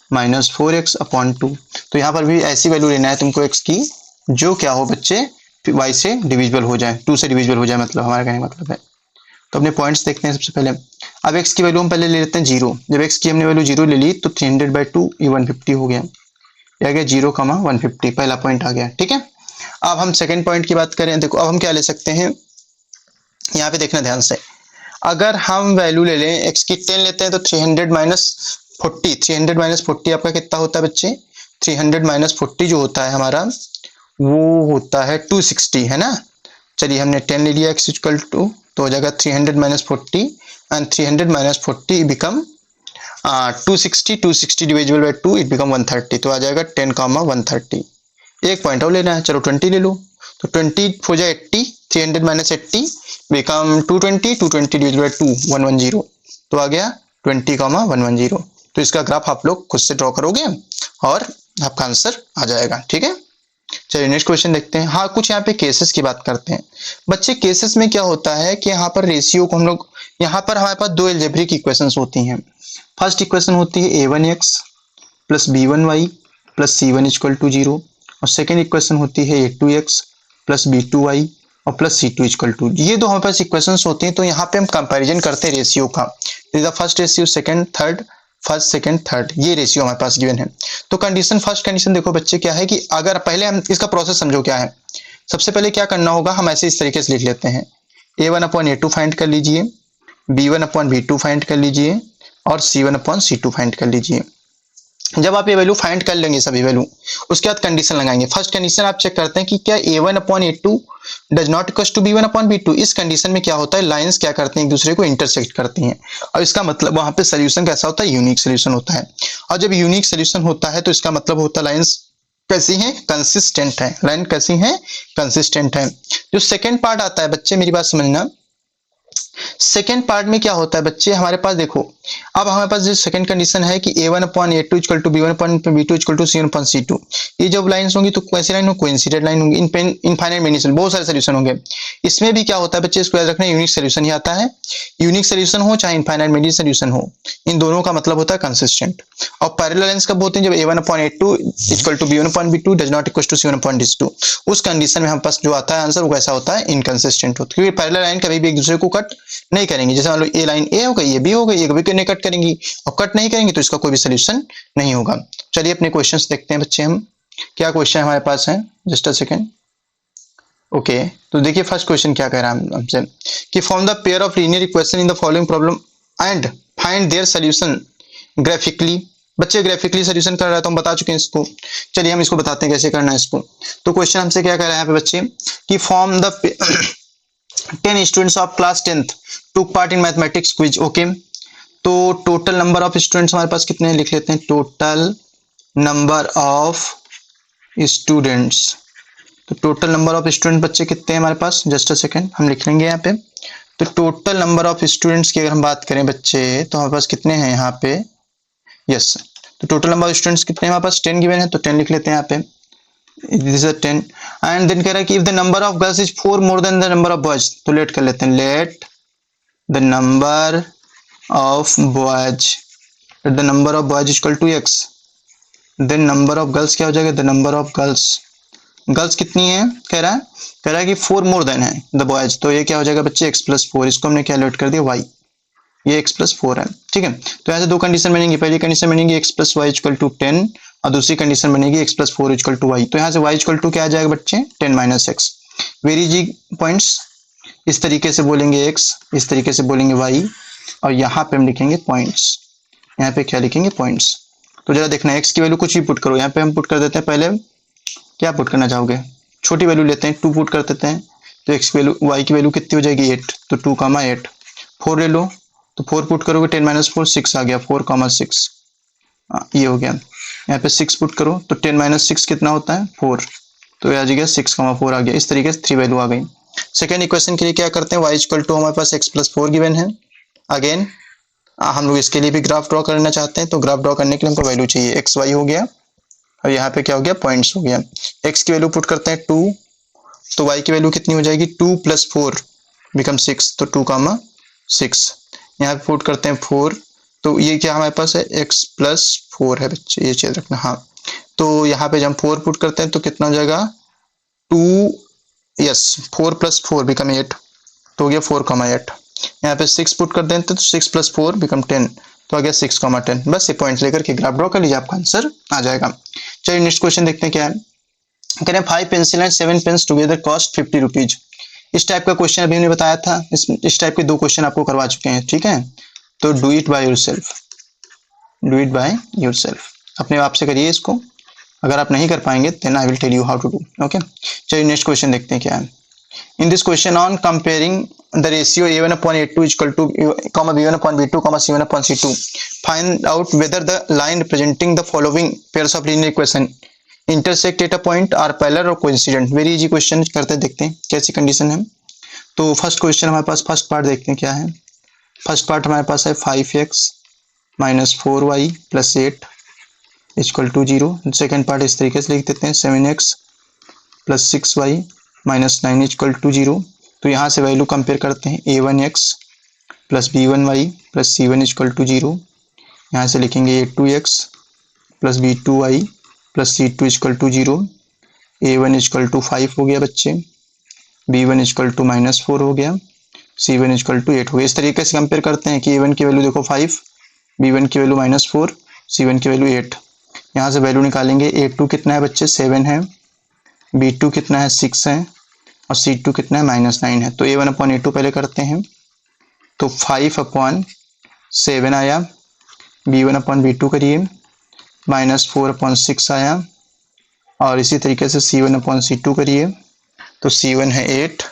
- 4x / 2। तो यहाँ पर भी ऐसी वैल्यू लेना है तुमको x की जो क्या हो बच्चे? y से डिविजिबल हो जाए, 2 से डिविजिबल हो जाए, मतलब हमारा कहने का मतलब है। तो अपने पॉइंट्स देखते हैं सबसे पहले। अब x की वैल्यू हम पहले ले लेते हैं 0। जब x की हमने वैल्यू 0 ले ली तो 300/2 ये 150 हो गया। ये आ गया 0,150, पहला पॉइंट आ गया। ठीक है, अब हम सेकंड पॉइंट की बात करें। देखो अब हम क्या ले सकते हैं, यहाँ पे देखना ध्यान से। अगर हम वैल्यू ले लें x की 10 लेते हैं तो 300 माइनस 40 आपका कितना होता है बच्चे, 300 माइनस 40 जो होता है हमारा वो होता है 260, है ना। चलिए हमने 10 ले लिया x इक्वल टू, तो हो जाएगा 300 minus 40 and 300 minus 40 become 260 divisible by 2 it become 130, तो आ जाएगा 10,130। एक पॉइंट और लेना है, चलो 20 ले लो, तो 20 हो जाए 80, 300 माइनस 80 बिकम 220 डिविजिबल बाय 2 110, तो आ गया 20,110। तो इसका ग्राफ आप लोग खुद से ड्रॉ करोगे और आपका आंसर आ जाएगा। ठीक है, चलिए नेक्स्ट क्वेश्चन देखते हैं। हाँ, कुछ यहाँ पे केसेस की बात करते हैं बच्चे। केसेस में क्या होता है कि यहाँ पर रेशियो को हम लोग, यहाँ पर हमारे पास दो एल्जेब्रिक इक्वेशंस होती हैं। फर्स्ट इक्वेशन होती है a1x plus b1y plus c1 equal to 0, और सेकेंड इक्वेशन होती है a2x प्लस b2y और प्लस c2 इक्वल टू। ये दो हमारे पास इक्वेशंस होती हैं। तो यहाँ पे हम कंपैरिजन करते हैं रेशियो का। First ratio, second third, first second third, ये रेशियो हमारे पास गिवन है। तो कंडीशन, फर्स्ट कंडीशन देखो बच्चे क्या है कि अगर पहले हम इसका प्रोसेस समझो क्या है। सबसे पहले क्या करना होगा, हम ऐसे इस तरीके से लिख लेते हैं, a1/a2 फाइंड कर लीजिए, b1/b2 फाइंड कर लीजिए और c1/c2 फाइंड कर लीजिए। जब आप ये वैल्यू फाइंड कर लेंगे सभी वैल्यू, उसके बाद कंडीशन लगाएंगे। फर्स्ट कंडीशन आप चेक करते हैं कि क्या a1/a2 does not equal to b1/b2। इस कंडीशन में क्या होता है, लाइंस क्या करते हैं, एक दूसरे को इंटरसेक्ट करती हैं, और इसका मतलब वहां पे सोल्यूशन कैसा होता है, यूनिक सोल्यूशन होता है। और जब यूनिक सोल्यूशन होता है तो इसका मतलब होता है लाइंस कैसी हैं, कंसिस्टेंट है। लाइन कैसी है, कंसिस्टेंट है। जो सेकेंड पार्ट आता है बच्चे, मेरी बात समझना, सेकेंड पार्ट में क्या होता है बच्चे, हमारे पास देखो, अब हमारे पास जो सेकंड कंडीशन है कि a1/a2 equal to b1/b2 equal to c1/c2, ये जब लाइंस होंगी तो कैसी लाइन हो, कोइंसिडेंट लाइन होंगी, इनफाइनाइट मेनी बहुत सारे सोल्यूशन होंगे। इसमें भी क्या होता है बच्चे, इसको याद रखना, यूनिक सोल्यूशन ही आता है। यूनिक सोल्यूशन हो चाहे इनफाइनाइट मेनी सोल्यूशन हो, इन दोनों का मतलब होता है कंसिस्टेंट। और पैरेलल लाइंस कब होते हैं, जब a1/a2 equal to b1/b2 does not equal to c1/c2। उस कंडीशन में हमारे पास जो आता है आंसर वो कैसा होता है, इनकंसिस्टेंट होता है, क्योंकि पैरेलल लाइन कभी भी एक दूसरे को कट नहीं करेंगे। जैसे मान लो ए लाइन ए हो गई, ये बी हो गई, ये कभी नहीं कट करेंगी, और कट नहीं करेंगे तो इसका कोई भी सोल्यूशन नहीं होगा। चलिए अपने क्वेश्चंस देखते हैं बच्चे, हम क्या क्वेश्चन हमारे पास है, जस्ट अ सेकंड। ओके, तो देखिए फर्स्ट क्वेश्चन क्या कह रहा है हमसे कि form the pair of linear equation in the following problem and find their solution graphically. बच्चे ग्राफिकली सोल्यूशन कर रहा है तो हम बता चुके हैं इसको। चलिए हम इसको बताते हैं कैसे करना है इसको। तो क्वेश्चन हमसे क्या कह रहा है यहाँ पे बच्चे कि form the 10 students of class 10th took part in mathematics quiz। Okay, तो टोटल नंबर ऑफ स्टूडेंट्स हमारे पास कितने हैं, लिख लेते हैं टोटल नंबर ऑफ स्टूडेंट्स। तो टोटल नंबर ऑफ स्टूडेंट बच्चे कितने हैं हमारे पास, जस्ट अ सेकंड हम लिख लेंगे यहाँ पे। तो टोटल नंबर ऑफ स्टूडेंट्स की अगर हम बात करें बच्चे, तो हमारे पास कितने हैं यहाँ पे, यस, तो टोटल नंबर ऑफ स्टूडेंट्स कितने हैं हमारे पास, 10 गिवन है, तो 10 लिख लेते हैं यहाँ पे। This is 10 and then कह रहा है कि if the number of girls is 4 more than the number of boys, तो लेट कर लेते हैं, let the number of boys, let the number of boys equal to x, then number of girls क्या हो जाएगा, the number of girls, girls कितनी है, कह रहा है कि 4 मोर देन है द बॉयज, तो ये क्या हो जाएगा बच्चे x प्लस 4, इसको हमने क्या लेट कर दिया y, ये x प्लस 4 है। ठीक है, तो ऐसे दो कंडीशन बनेंगी, पहली कंडीशन बनेगी x plus y equal to 10 और दूसरी कंडीशन बनेगी x plus 4 equal to y. तो यहाँ से y इक्वल टू क्या आ जाएगा बच्चे, 10 माइनस एक्स। वेरी जी पॉइंट्स, इस तरीके से बोलेंगे x, इस तरीके से बोलेंगे y, और यहाँ पे हम लिखेंगे पॉइंट्स, यहाँ पे क्या लिखेंगे पॉइंट्स। तो जरा देखना x की वैल्यू कुछ भी पुट करो, यहाँ पे हम पुट कर देते हैं, पहले क्या पुट करना चाहोगे, छोटी वैल्यू लेते हैं, 2 पुट कर देते हैं, तो x की वैल्यू, y की वैल्यू कितनी हो जाएगी 8, तो 2,8। 4 ले लो, तो 4 पुट करोगे 10 माइनस 4 6 आ गया, 4,6 ये हो गया। यहाँ पे 6 पुट करो तो 10 माइनस 6 कितना होता है 4, तो ये आ जाएगा 6,4 आ गया। इस तरीके से 3 वैल्यू आ गई। सेकेंड इक्वेशन के लिए क्या करते हैं, y इक्वल टू हमारे पास x प्लस 4 गिवन है। अगेन हम लोग इसके लिए भी ग्राफ ड्रॉ करना चाहते हैं, तो ग्राफ ड्रॉ करने के लिए हमको वैल्यू चाहिए, एक्स वाई हो गया, और यहाँ पे क्या हो गया पॉइंट्स हो गया। x की वैल्यू पुट करते हैं 2, तो y की वैल्यू कितनी हो जाएगी 2 प्लस 4 बिकम 6, तो 2,6। यहाँ पे पुट करते हैं 4, तो ये क्या हमारे पास है x प्लस 4 है बच्चे, ये चीज रखना। हाँ, तो यहाँ पे जब हम 4 पुट करते हैं तो कितना हो जाएगा 2, यस 4 प्लस 4 बिकम 8, तो हो गया 4,8। यहाँ पे 6 पुट कर देते तो 6 + 4 बिकम 10, तो आ गया 6,10। बस ये पॉइंट लेकर के ग्राफ ड्रॉ कर लीजिए, आपका आंसर आ जाएगा। चलिए नेक्स्ट क्वेश्चन देखते हैं क्या है। कह रहे हैं 5 pencil and 7 pens together cost 50 rupees. इस टाइप का क्वेश्चन अभी हमने बताया था, इस टाइप के 2 क्वेश्चन आपको करवा चुके हैं, ठीक है। तो do it by yourself, do it by yourself, अपने आप से करिए इसको। अगर आप नहीं कर पाएंगे then I will tell you how to do, okay. चलिए नेक्स्ट क्वेश्चन देखते हैं क्या है। In this question on comparing the ratio a1/a2 equal to b1/b2, c1/c2, find out whether the line representing the following pairs of linear equation intersect at a point, are parallel or coincident। Very easy question करते हैं, देखते हैं कैसी condition है। तो first question हमारे पास, first part देखते हैं क्या है। फर्स्ट पार्ट हमारे पास है 5x - 4y + 8 = 0। सेकेंड पार्ट इस तरीके से लिख देते हैं 7x + 6y - 9 = 0। तो यहाँ से वैल्यू कंपेयर करते हैं, a1x + b1y + c1 = 0। यहाँ से लिखेंगे a2x + b2y + c2 = 0। a1 = 5 हो गया बच्चे, b1 = -4 हो गया, c1 = 8 हो गया। इस तरीके से कंपेयर करते हैं कि a1 की वैल्यू देखो 5, b1 की वैल्यू -4, c1 की वैल्यू 8। यहाँ से वैल्यू निकालेंगे, a2 कितना है बच्चे 7 है, b2 कितना है 6 है, और c2 कितना है -9 है। तो a1/a2 पहले करते हैं, तो 5/7 आया, b1/b2 करिए, -4/6 आया, और इसी तरीके से c1/c2 करिए, तो c1 है 8,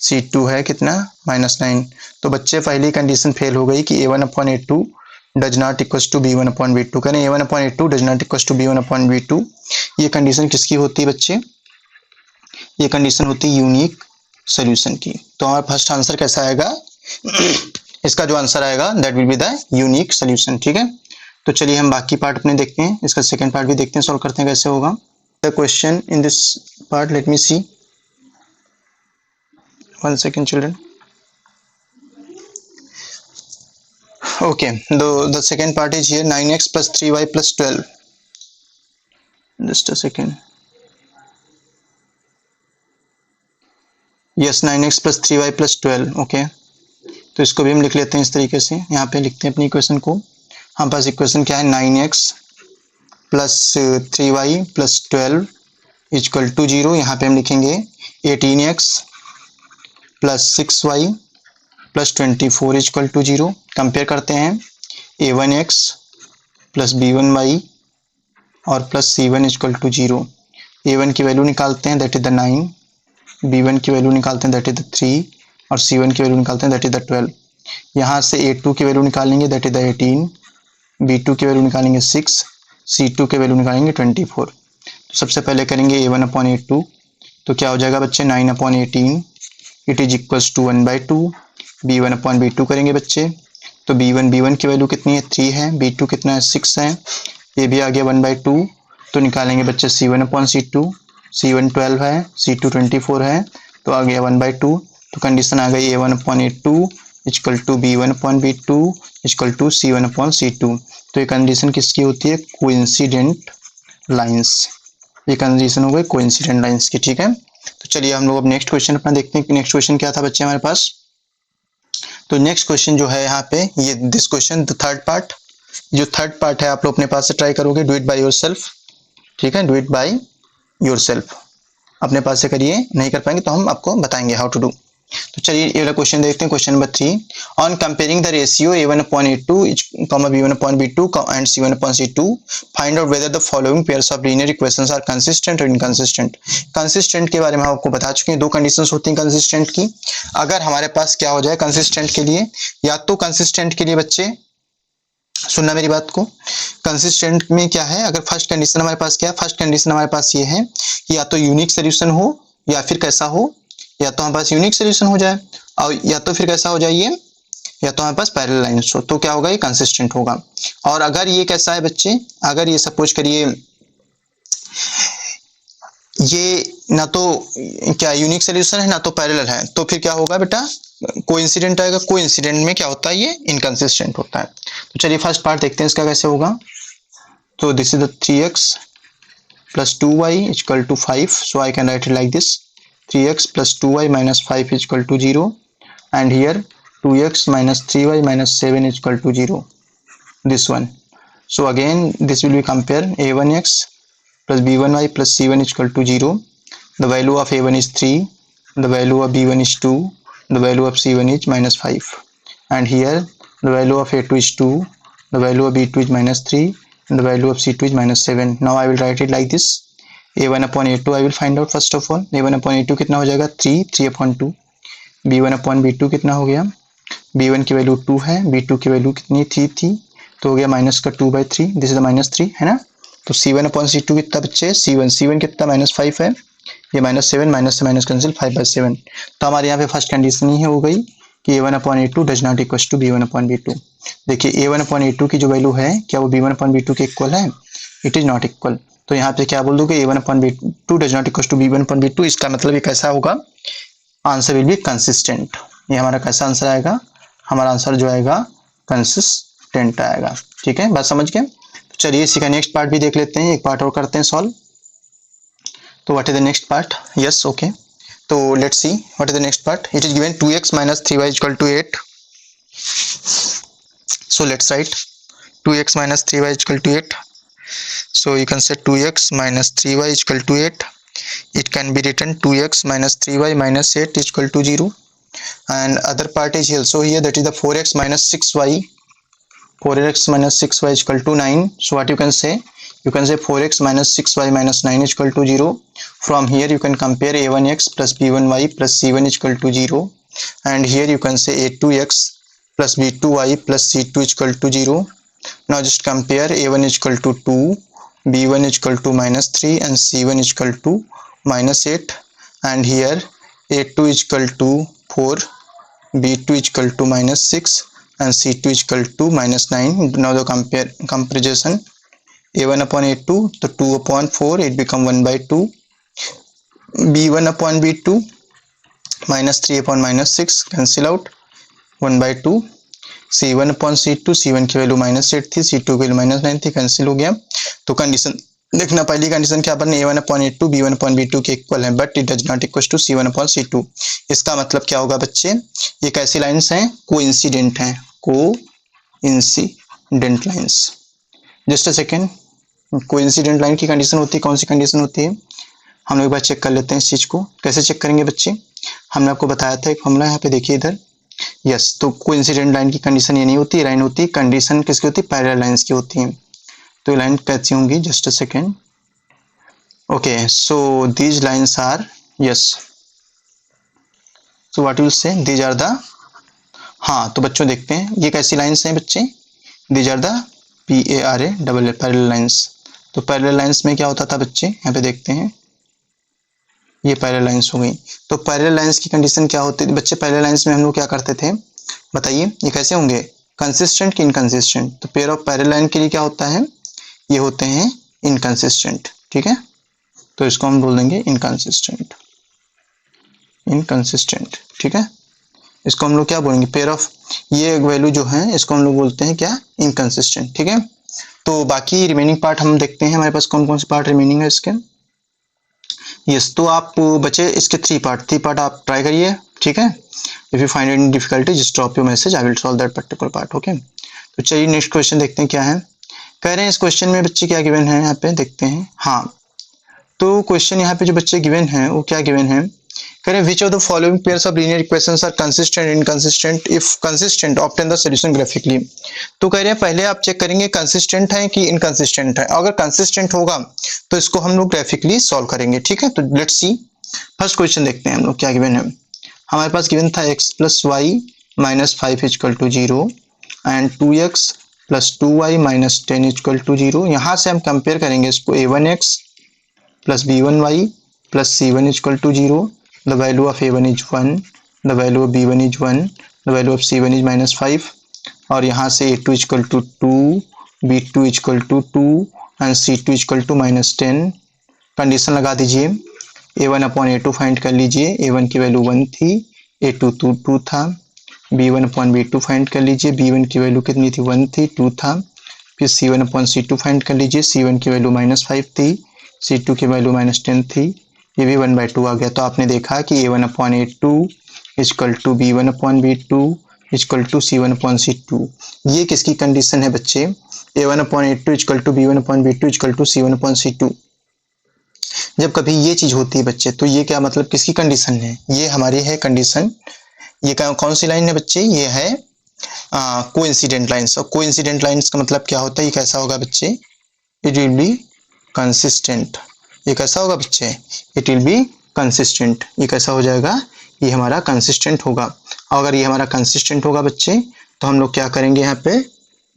c2 है कितना -9। तो बच्चे पहली कंडीशन फेल हो गई कि a1/a2 does not equal to b1/b2। करें a1/a2 does not equal to b1/b2, ये कंडीशन किसकी होती है बच्चे, ये कंडीशन होती है यूनिक सॉल्यूशन की। तो हमारा फर्स्ट आंसर कैसा आएगा, इसका जो आंसर आएगा that will be the unique solution, ठीक है। तो चलिए हम बाकी पार्ट अपने देखते हैं, इसका सेकंड पार्ट भी देखते हैं, सॉल्व करते हैं कैसे होगा। The question in this part, let me see, 1 second children। Okay, the second part is here, 9x + 3y + 12। Just a second। Yes, 9x + 3y + 12। Okay, तो इसको भी हम लिख लेते हैं इस तरीके से। यहाँ पे लिखते हैं अपनी इक्वेशन को। हमारे पास इक्वेशन क्या है, 9x + 3y + 12 = 0। यहाँ पे हम लिखेंगे 18x + 6y + 24 = 0। कंपेयर करते हैं, a1x + b1y और +c1 = 0। a1 की वैल्यू निकालते हैं, दैट इज द 9, b1 की वैल्यू निकालते हैं, दैट इज द 3, और c1 की वैल्यू निकालते हैं, दैट इज द 12। यहाँ से a2 की वैल्यू निकालेंगे, दैट इज द 18, b2 की वैल्यू निकालेंगे 6, c2 की वैल्यू निकालेंगे 24। तो सबसे पहले करेंगे a1/a2, तो क्या हो जाएगा बच्चे 9/18, it is equals to 1/2। b1/b2 करेंगे बच्चे, तो b1 की वैल्यू कितनी है 3 है, b2 कितना है 6 है, ये भी आ गया 1/2। तो निकालेंगे बच्चे c1/c2, c1 12 है, c2 24 है, तो आ गया 1/2। तो कंडीशन आ गई a1/a2 = b1/b2 = c1/c2। तो ये कंडीशन किसकी होती है, कोइंसिडेंट लाइंस। ये कंडीशन हो गई कोइंसिडेंट लाइंस की, ठीक है। तो चलिए हम लोग अब नेक्स्ट क्वेश्चन अपना देखते हैं कि नेक्स्ट क्वेश्चन क्या था बच्चे हमारे पास। तो नेक्स्ट क्वेश्चन जो है यहाँ पे, ये this question the third part, जो थर्ड पार्ट है आप लोग अपने पास से ट्राई करोगे, डू इट बाय योरसेल्फ, ठीक है, डू इट बाय योरसेल्फ, अपने पास से करिए। नहीं कर पाएंगे तो हम आपको बताएंगे हाउ टू डू। तो चलिए ये वाला क्वेश्चन देखते हैं, question number 3। On comparing the ratio a1/a2, b1/b2 and c1/c2, find out whether the following pairs of linear equations are consistent और इनकंसिस्टेंट। कंसिस्टेंट के बारे में हम आपको बता चुके हैं, 2 कंडीशंस होती हैं कंसिस्टेंट की। अगर हमारे पास क्या हो जाए कंसिस्टेंट के लिए, या तो कंसिस्टेंट के लिए बच्चे सुनना मेरी बात को, कंसिस्टेंट में क्या है, अगर फर्स्ट कंडीशन हमारे पास क्या है, फर्स्ट कंडीशन हमारे पास ये है कि या तो यूनिक सोल्यूशन हो, या फिर कैसा हो, या तो हमारे पास यूनिक सोल्यूशन हो जाए, और या तो फिर कैसा हो जाए ये, या तो हमारे पास पैरेलल लाइंस हो, तो क्या होगा ये कंसिस्टेंट होगा। और अगर ये कैसा है बच्चे, अगर ये सपोज करिए ये ना तो क्या यूनिक सोल्यूशन है ना तो पैरेलल है, तो फिर क्या होगा बेटा, कोइंसिडेंट आएगा। कोइंसिडेंट में क्या होता है, ये इनकंसिस्टेंट होता है। तो चलिए फर्स्ट पार्ट देखते हैं इसका कैसे होगा। तो this is the 3x + 2y = 5, so I can write it like this, 3x + 2y - 5 = 0, and here 2x minus 3y minus 7 is equal to 0. This one. So again this will be compare a1x plus b1y plus c1 is equal to 0. The value of a1 is 3, the value of b1 is 2, the value of c1 is minus 5, and here the value of a2 is 2, the value of b2 is minus 3, and the value of c2 is minus 7. Now I will write it like this. a1 upon a2 I will find out. First of all a1 upon a2 कितना हो जाएगा 3 upon 2. b1 upon b2 कितना हो गया, b1 की value 2 है, b2 की value कितनी 3 थी, तो हो गया माइनस का 2/3. दिस इज द -3 है ना. तो c1 अपॉन c2 कितना बच्चे, c1 कितना -5 है, ये -7 माइनस से माइनस कैंसिल 5/7. तो हमारे यहाँ पे फर्स्ट कंडीशन ही हो गई कि a1 upon a2 does not equal to b1 upon b2. देखिए a1 अपॉन a2 की जो वैल्यू है क्या वो b1 अपॉन b2 के इक्वल है, इट इज नॉट इक्वल. तो यहाँ पे क्या बोल दूंगे a1 upon b2 does not equal to b1 upon b2. इसका मतलब ये कैसा होगा, आंसर विल बी कंसिस्टेंट. ये हमारा कैसा आंसर आएगा, हमारा आंसर जो आएगा कंसिस्टेंट आएगा. ठीक है, बात समझ गए. चलिए इसी का नेक्स्ट पार्ट भी देख लेते हैं, एक पार्ट और करते हैं सॉल्व. तो what is the next part, yes okay. तो let's see what is the next part. It is given 2x minus 3y equal to 8. So let's write 2x minus 3y equal to 8. So you can say 2x minus 3y is equal to 8. It can be written 2x minus 3y minus 8 is equal to 0. And other part is also here, that is the 4x minus 6y. 4x minus 6y is equal to 9. So what you can say? You can say 4x minus 6y minus 9 is equal to 0. From here you can compare a1x plus b1y plus c1 is equal to 0. And here you can say a2x plus b2y plus c2 is equal to 0. Now just compare a1 is equal to 2, b1 is equal to minus 3 and c1 is equal to minus 8. And here a2 is equal to 4, b2 is equal to minus 6 and c2 is equal to minus 9. Now the comparison a1 upon a2, so 2 upon 4 it become 1/2, b1 upon b2 minus 3 upon minus 6 cancel out 1/2, c1 upon c2, c1 की value -8 थी, c2 की value -9 थी, cancel हो गया. तो condition देखना, पहली condition क्या बनी, a1 upon a2 b1 upon b2 के इक्वल है, but it does not equal to c1 upon c2. इसका मतलब क्या होगा बच्चे, ये कैसी लाइंस हैं, कोइंसिडेंट हैं, coincident lines. Just a second, coincident line की कंडीशन होती है, कौन सी कंडीशन होती है, हम लोग एक बार चेक कर लेते हैं इस चीज को. कैसे चेक करेंगे बच्चे, हमने आपको बताया था एक फॉर्मूला, यहाँ पे देखिए इधर. यस, तो कोइंसिडेंट लाइन की कंडीशन ये नहीं होती, लाइन होती है, कंडीशन किसकी होती है, पैरेलल लाइंस की होती है. तो ये लाइन कैसी होंगी, just a second. Okay, so these lines are, yes, so what will say, these are the, हाँ तो बच्चों देखते हैं ये कैसी लाइंस हैं बच्चे, these are the PARA parallel lines. तो पैरेलल लाइंस में क्या होता था बच्चे, यहाँ पे देखते हैं, ये पैरेलल लाइंस हो गई. तो पैरेलल लाइंस की कंडीशन क्या होती है बच्चे, पैरेलल लाइंस में हम लोग क्या करते थे बताइए, ये कैसे होंगे, कंसिस्टेंट कि इनकंसिस्टेंट. तो पेयर ऑफ पैरेलल लाइन के लिए क्या होता है, ये होते हैं इनकंसिस्टेंट. ठीक है, तो इसको हम बोल देंगे इनकंसिस्टेंट, इनकंसिस्टेंट. ठीक है, इसको हम लोग क्या बोलेंगे, पेयर ऑफ, ये वैल्यू जो है इसको हम लोग बोलते हैं क्या, इनकंसिस्टेंट. ठीक है, तो बाकी रिमेनिंग पार्ट हम देखते हैं हमारे पास कौन कौन से पार्ट रिमेनिंग है इसके. यस, तो आप बच्चे इसके थ्री पार्ट आप ट्राई करिए. ठीक है, if you find any difficulty just drop your message, I will solve that particular part. Okay, तो चलिए नेक्स्ट क्वेश्चन देखते हैं क्या है. कह रहे हैं इस क्वेश्चन में बच्चे क्या गिवन है, यहाँ पे देखते हैं. हाँ, तो क्वेश्चन यहाँ पे जो बच्चे गिवन है वो क्या गिवन है, कह रहे हैं which of the following pairs of linear equations are consistent, inconsistent, if consistent obtain the solution graphically. तो कह रहे हैं पहले आप चेक करेंगे कंसिस्टेंट है कि इनकंसिस्टेंट है, अगर कंसिस्टेंट होगा तो इसको हम लोग ग्राफिकली सॉल्व करेंगे. ठीक है, तो लेट्स सी फर्स्ट क्वेश्चन देखते हैं हम लोग क्या गिवन है. हमारे पास गिवन था x plus y minus 5 equal to 0 and 2x plus 2y minus 10 equal to 0. यहाँ से हम कंपेयर करेंगे इसको a1x plus b1y plus c1 equal to 0. The value of a1 is 1, the value of b1 is 1, the value of c1 is minus 5. और यहाँ से a2 equal to 2, b2 equal to 2 and c2 equal to minus 10. Condition लगा दीजिए, a1 upon a2 find कर लीजिए, a1 की value 1 थी, a2 2 था. b1 अपॉन b2 फाइंड कर लीजिए, b1 की वैल्यू कितनी थी, 1 थी, 2 था. फिर c1 अपॉन c2 फाइंड कर लीजिए, c1 की वैल्यू माइनस 5 थी, c2 की वैल्यू माइनस 10 थी, ये भी 1/2 आ गया. तो आपने देखा कि a1 upon a2 equal to b1 upon b2 equal to C1/C2। ये किसकी कंडीशन है बच्चे? A1/A2 equal to B1/B2 equal to C1/C2। जब कभी ये चीज होती है बच्चे, तो ये क्या मतलब किसकी कंडीशन है? ये हमारी है कंडीशन। ये कौन सी लाइन है बच्चे? ये है कोइंसिडेंट लाइंस। और कोइंसिडेंट लाइंस का मतलब क्या होता है? ये कैसा होगा बच्चे? It will be consistent. ये कैसा होगा बच्चे? It will be consistent. ये कैसा हो जाएगा? ये हमारा कंसिस्टेंट होगा। अगर ये हमारा कंसिस्टेंट होगा बच्चे, तो हम लोग क्या करेंगे यहाँ पे?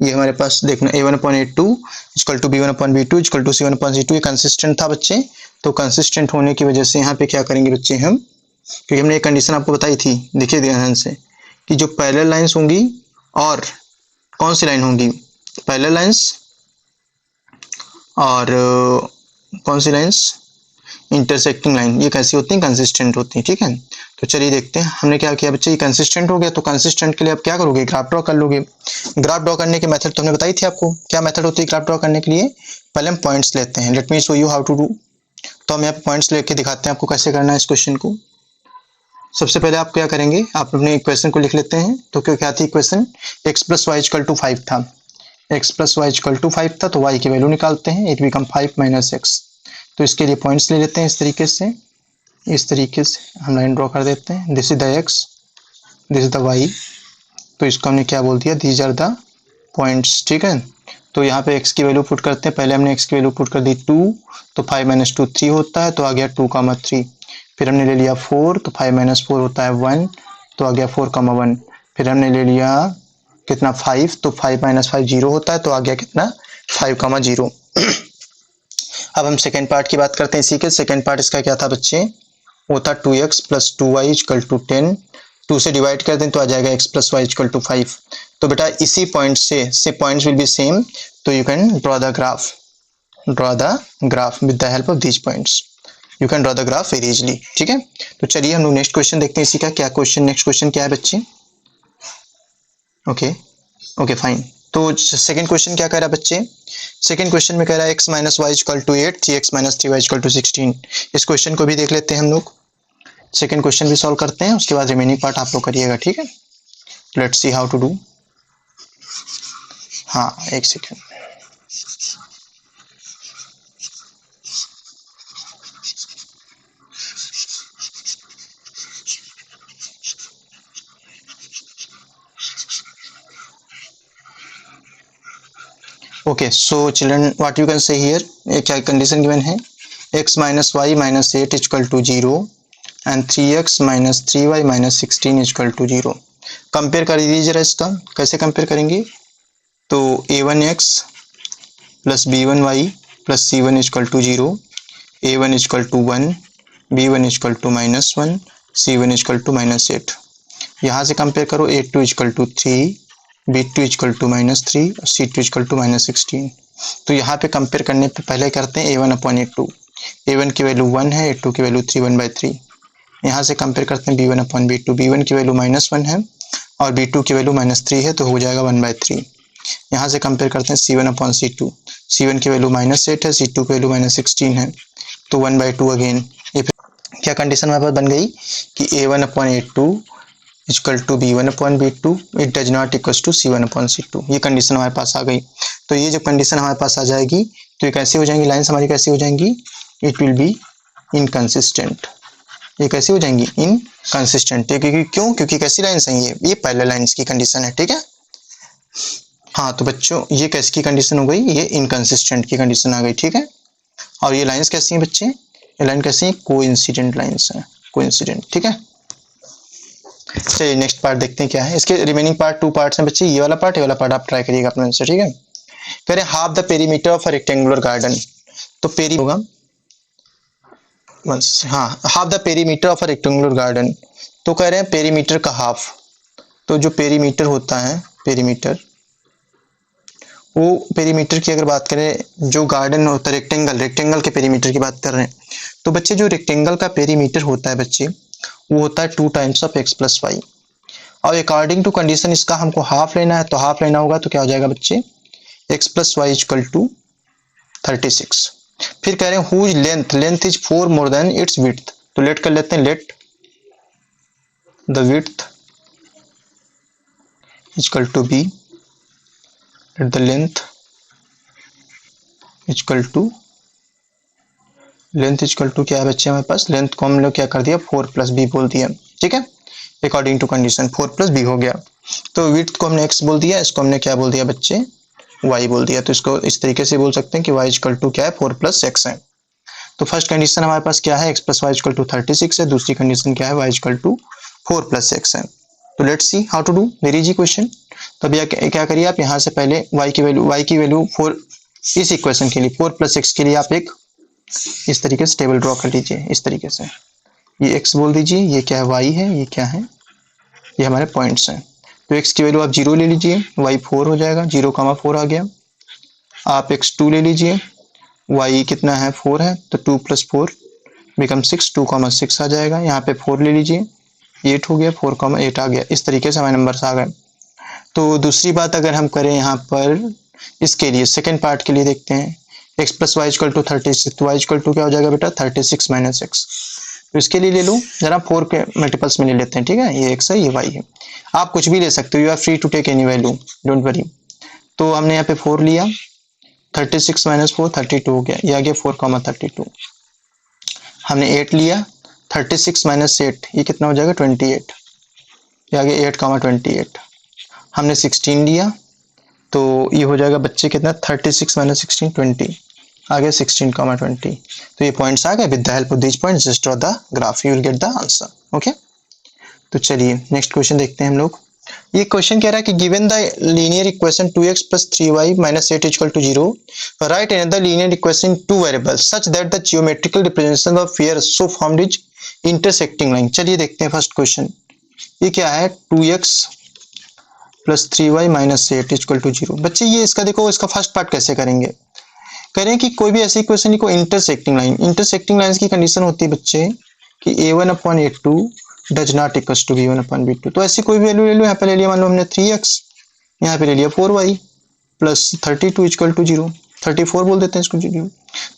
ये हमारे पास देखना A1/A2 equal to B1/B2 equal to C1/C2 ये कंसिस्टेंट था बच्चे। तो कंसिस्टेंट होने की वजह से यहाँ पे क्या करेंगे बच्चे हम? क्योंकि हमने एक कंडीशन आपको बताई थी, देखिए ध्यान से, कि जो पैरेलल लाइंस होंगी और कौन सी लाइन होंगी? पैरेलल लाइंस और कौन सी लाइंस? Intersecting line. ये कैसी होती हैं? कंसिस्टेंट होती हैं। ठीक है, तो चलिए देखते हैं हमने क्या किया बच्चे। ये कंसिस्टेंट हो गया, तो कंसिस्टेंट के लिए आप क्या करोगे? ग्राफ ड्रॉ कर लोगे। ग्राफ ड्रॉ करने की मेथड तो हमने बताई थी आपको। क्या मेथड होती है ग्राफ ड्रॉ करने के लिए? पहले हम पॉइंट्स लेते हैं। Let me show you how to do. तो हम यहाँ पे पॉइंट्स लेके दिखाते हैं आपको कैसे करना है इस क्वेश्चन को। सबसे पहले आप क्या करेंगे? आप अपने इक्वेशन को लिख लेते हैं। तो क्या थी इक्वेशन? x + y = 5 था। x + y = 5 था, तो y की वैल्यू निकालते हैं। It become 5 - x। तो इसके लिए पॉइंट्स ले लेते हैं इस तरीके से। इस तरीके से हम लाइन ड्रॉ कर देते हैं। This is the x, this is the y। तो इसको हमने क्या बोल दिया? These are the points. ठीक है, तो यहाँ पे x की वैल्यू पुट करते हैं। पहले हमने x की वैल्यू पुट कर दी 2, तो 5 - 2 3 होता है, तो आ गया 2, 3। फिर हमने ले लिया 4, तो 5 - 4 होता है 1, तो आ गया 4, 1। फिर हमने ले लिया कितना? 5, तो 5 - 5 0 होता है, तो आ गया कितना? 5, 0। अब हम सेकेंड पार्ट की बात करते हैं इसी के। सेकेंड पार्ट इसका क्या था बच्चे? वो था 2x + 2y = 10। 2 से डिवाइड कर दें तो आ जाएगा x + y = 5। तो बेटा इसी पॉइंट से पॉइंट्स विल बी सेम, तो you can draw the graph with the help of these points. You can draw the graph very easily. ठीक है, तो चलिए हम लोग नेक्स्ट क्वेश्चन देखते हैं इसी का। क्या क्वेश्चन? नेक्स्ट क्वेश्चन क्या है बच्चे? Okay fine. तो सेकंड क्वेश्चन क्या कह रहा है बच्चे? सेकंड क्वेश्चन में कह रहा है x - y = 8, 3x - 3y = 16। इस क्वेश्चन को भी देख लेते हैं हम लोग। सेकंड क्वेश्चन भी सॉल्व करते हैं, उसके बाद रिमेनिंग पार्ट आप लोग करिएगा। ठीक है, let's see how to do. हाँ, एक second. Okay, so children what you can say here? क्या कंडीशन गिवन है? x - y - 8 = 0 and 3x - 3y - 16 = 0। Compare कर दीजिए जरा इसका। कैसे कंपेयर करेंगे? तो a1x + b1y + c1 = 0, a1 = 1, b1 = -1, c1 = -8। यहाँ से कंपेयर करो। a2 = 3, b2 = -3 और c2 = -16। तो यहाँ पे कंपेयर करने पे पहले करते हैं a1/a2। a1 की वैल्यू 1 है, a2 की वैल्यू 3, 1/3। यहाँ से कंपेयर करते हैं b1/b2। b1 की वैल्यू -1 है और b2 की वैल्यू -3 है, तो हो जाएगा 1/3। यहाँ से कंपेयर करते हैं c1/c2। c1 की वैल्यू -8 है, c2 की वैल्यू -16 है, तो 1/2 अगेन। ये क्या कंडीशन हमारे पास बन गई कि a1/a2 = b1/b2, it does not equal to c1/c2। ये कंडीशन हमारे पास आ गई। तो ये जब कंडीशन हमारे पास आ जाएगी, तो ये कैसे हो जाएंगी? लाइन्स हमारी कैसी हो जाएंगी? It will be inconsistent. ये कैसी हो जाएंगी? इनकंसिस्टेंट। क्यों? क्योंकि कैसी लाइन्स हैं? ये पैरेलल लाइन्स की कंडीशन है। ठीक है, हाँ, तो बच्चों ये कैसी की कंडीशन हो गई? ये इनकंसिस्टेंट की कंडीशन आ गई। ठीक है, और ये लाइन्स कैसी हैं बच्चे? ये लाइन कैसी हैं? कोइंसिडेंट लाइन्स हैं, कोइंसिडेंट। ठीक है, चलिए नेक्स्ट पार्ट देखते हैं क्या है। इसके रिमेनिंग पार्ट 2 पार्ट्स हैं बच्चे। ये वाला पार्ट आप ट्राई करिएगा अपने से। ठीक है, कह रहे हैं half the perimeter of a rectangular garden. तो पेरी होगा हाँ, half the perimeter of a rectangular garden. तो कह रहे हैं पेरीमीटर का हाफ। तो जो पेरीमीटर होता है, पेरीमीटर, वो पेरीमीटर की अगर बात करें, जो गार्डन होता है रेक्टेंगल के पेरीमीटर की बात कर रहे हैं। तो बच्चे जो रेक्टेंगल का पेरीमीटर होता है बच्चे, वो होता है 2 टाइम्स ऑफ x + y। और अकॉर्डिंग टू कंडीशन इसका हमको हाफ लेना है, तो हाफ लेना होगा तो क्या हो जाएगा बच्चे? x + y = 36। फिर कह रहे हैं whose length is 4 more than its width. तो लेट कर लेते हैं, let the width equal to be, the length equal to क्या है बच्चे हमारे पास, लेंथ को हम लोग क्या कर दिया 4 प्लस बी बोल दिया, ठीक है, according to condition 4 plus b हो गया। तो विड्थ को हमने x बोल दिया, इसको हमने क्या बोल दिया बच्चे y बोल दिया। तो इसको इस तरीके से बोल सकते हैं कि y इक्वल टू क्या है 4 प्लस x है। तो फर्स्ट कंडीशन हमारे पास क्या है, x plus y equal to 36 है, दूसरी कंडीशन क्या है y equal to 4 plus x है। तो let's see how to do, very easy question. तो अभी क्या करिए आप यहाँ से पहले y की वैल्यू 4, इस इक्वेशन के लिए 4 प्लस x के लिए आप एक इस तरीके से टेबल ड्रॉ कर लीजिए, इस तरीके से ये x बोल दीजिए, ये क्या है y है, ये क्या है, ये हमारे पॉइंट्स हैं। तो x की वैल्यू आप 0 ले लीजिए, y 4 हो जाएगा, 0,4 आ गया। आप x2 ले लीजिए, y कितना है 4 है, तो 2 प्लस 4 बिकम 6, 2,6 आ जाएगा। यहाँ पे 4 ले लीजिए, 8 हो गया, 4,8 आ गया। इस तरीके से हमारे नंबर्स आ गए। तो दूसरी बात अगर हम करें यहाँ पर इसके लिए सेकेंड पार्ट के लिए देखते हैं, x plus y equal to 36, तो y इक्वल टू क्या हो जाएगा बेटा 36 माइनस एक्स। तो इसके लिए ले लूँ जरा 4 के मल्टीपल्स में ले लेते हैं, ठीक है, ये x है ये y है, आप कुछ भी ले सकते हो, you are free to take any value, don't worry. तो हमने यहाँ पे 4 लिया, 36 माइनस 4 32 हो गया, ये आ गया 4,32। हमने 8 लिया, 36 माइनस 8 ये कितना हो जाएगा 28, ये आ गया 8,28। हमने 16 लिया, तो ये हो जाएगा बच्चे कितना 36 माइनस 16 20, आ गया 16,20। तो ये पॉइंट्स आ गए। With the help of this points just draw the graph, you will get the answer. Okay, तो चलिए नेक्स्ट क्वेश्चन देखते हैं हम लोग। ये क्वेश्चन कह रहा है कि given the linear equation 2x plus 3y minus 8 equal to 0, right another linear equation 2 variables such that the geometrical representation of figure so formed is intersecting line. चलिए देखते हैं फर्स्ट क्वेश्चन। ये क्या है 2x plus 3y minus 8 equal to 0। बच्चे ये इसका देखो, इसका फर्स्ट पार्ट कैसे करेंगे, करें कि कोई भी ऐसी इक्वेशन को इंटरसेक्टिंग लाइन की कंडीशन होती है बच्चे कि a1 upon a2 does not equals to b1 upon b2। तो ऐसी कोई भी वैल्यू ले लो, यहाँ पे ले लिया मान लो हमने 3x, यहाँ पे ले लिया 4y प्लस 32 इक्वल टू 0, 34 बोल देते हैं इसको 0।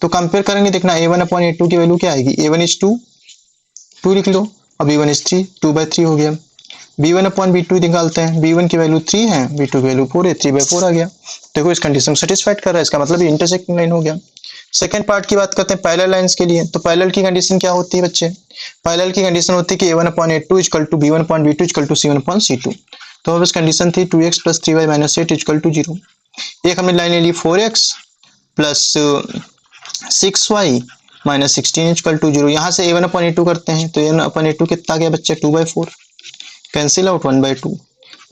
तो कंपेयर करेंगे, देखना a1 अपॉन a2 की वैल्यू क्या आएगी, a1 इज 2 लिख लो, और b1 इज 3, 2/3 हो गया। b1 अपॉन b2 निकालते हैं, b1 की वैल्यू 3 है, b2 की वैल्यू 4 है, 3/4 आ गया। देखो इस कंडीशन सेटिस्फाइड कर रहा है, इसका मतलब ये इंटरसेक्टिंग लाइन हो गया। सेकंड पार्ट की बात करते हैं पैरेलल लाइंस के लिए। तो पैरेलल की कंडीशन क्या होती है बच्चे, पैरेलल की कंडीशन होती है कि a1 upon a2 equal to b1 upon b2 equal to c1 upon c2। तो अब इस कंडीशन थी 2x plus 3y minus 8 equal to 0। एक हमने लाइन ले ली 4x plus 6y minus 16 equal to 0। यहाँ से a1 अपॉन a2 करते हैं, तो a1 अपॉन a2 कितना गया बच्चे 2/4, cancel out 1/2।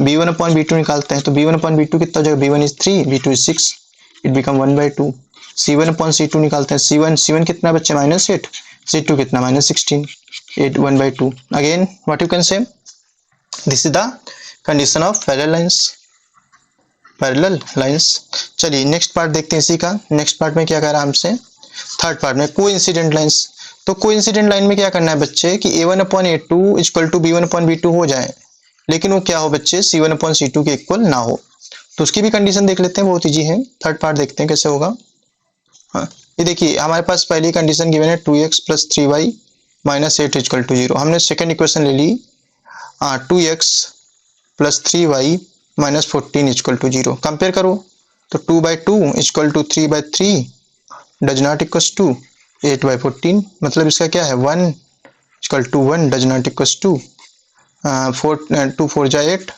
b1 upon b2 निकालते हैं, तो b1 अपॉन b2 कितना हो जाएगा, b1 is 3, b2 is 6, it become 1/2। c1 upon c2 निकालते हैं, c1 कितना बच्चे -8, c2 कितना -16, 8 1/2। अगेन व्हाट यू कैन से, this is the condition of parallel lines. चलिए नेक्स्ट पार्ट देखते हैं इसी का। नेक्स्ट पार्ट में क्या कह रहा है हमसे, थर्ड पार्ट में कोइंसिडेंट लाइंस। तो कोइंसिडेंट लाइन में क्या करना है बच्चे कि a1 upon a2 equal to b1 upon b2 हो जाए, लेकिन वो क्या हो बच्चे c1 अपॉन c2 के इक्वल ना हो। तो उसकी भी कंडीशन देख लेते हैं, बहुत इजी है। थर्ड पार्ट देखते हैं कैसे होगा। हाँ, ये देखिए हमारे पास पहली कंडीशन गिवन है 2x plus 3y minus 8 equal to 0। हमने सेकेंड इक्वेशन ले ली 2x plus 3y minus 14 equal to 0। Compare करो तो 2/2 equal to 3/3 does not equals to 8/14, मतलब इसका क्या है 1 equal to 1 does not equals to 2 4 जा 8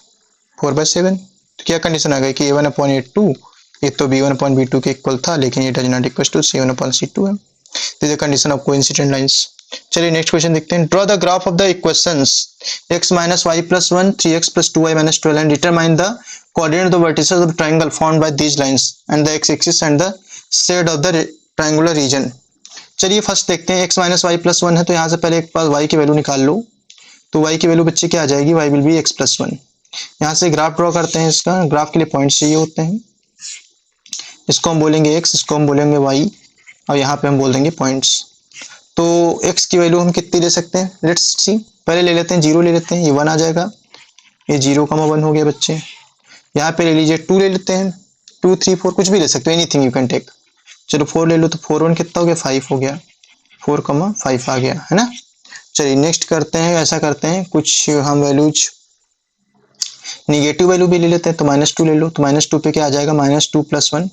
4/7। तो क्या कंडीशन आ गई कि a1 अपॉन a2 ये तो b1 अपॉन b2 के इक्वल था, लेकिन ये does not equals to c1 upon c2 है। This is the condition of coincident lines. चलिए नेक्स्ट क्वेश्चन देखते हैं। Draw the graph of the equations x minus y plus 1 3x plus 2y minus 12 and determine the coordinate of the vertices of the triangle formed by these lines and the x axis and the shade of the triangular region. चलिए first देखते हैं, x minus y plus 1 है, तो यहाँ से पहले एक पास y की वैल्यू निकाल लो। तो y की वैल्यू बच्चे क्या आ जाएगी, y will be x plus 1। यहाँ से ग्राफ ड्रॉ करते हैं, इसका ग्राफ के लिए पॉइंट्स चाहिए होते हैं। इसको हम बोलेंगे x, इसको हम बोलेंगे y, और यहाँ पे हम बोल देंगे पॉइंट्स। तो x की वैल्यू हम कितनी ले सकते हैं, लेट्स सी। पहले ले लेते हैं 0 ले लेते हैं, ये 1 आ जाएगा, ये 0,1 हो गया बच्चे। यहाँ पे ले लीजिए 2 ले लेते हैं, 2 3 4 कुछ भी ले सकते हो, एनीथिंग यू कैन टेक। चलो 4 ले लो, तो 4 1 कितना हो गया 5 हो गया, 4,5 आ गया है ना। चलिए नेक्स्ट करते हैं, ऐसा करते हैं कुछ हम वैल्यूज निगेटिव वैल्यू भी ले लेते हैं, तो -2 ले लो, तो -2 पे क्या आ जाएगा, -2 + 1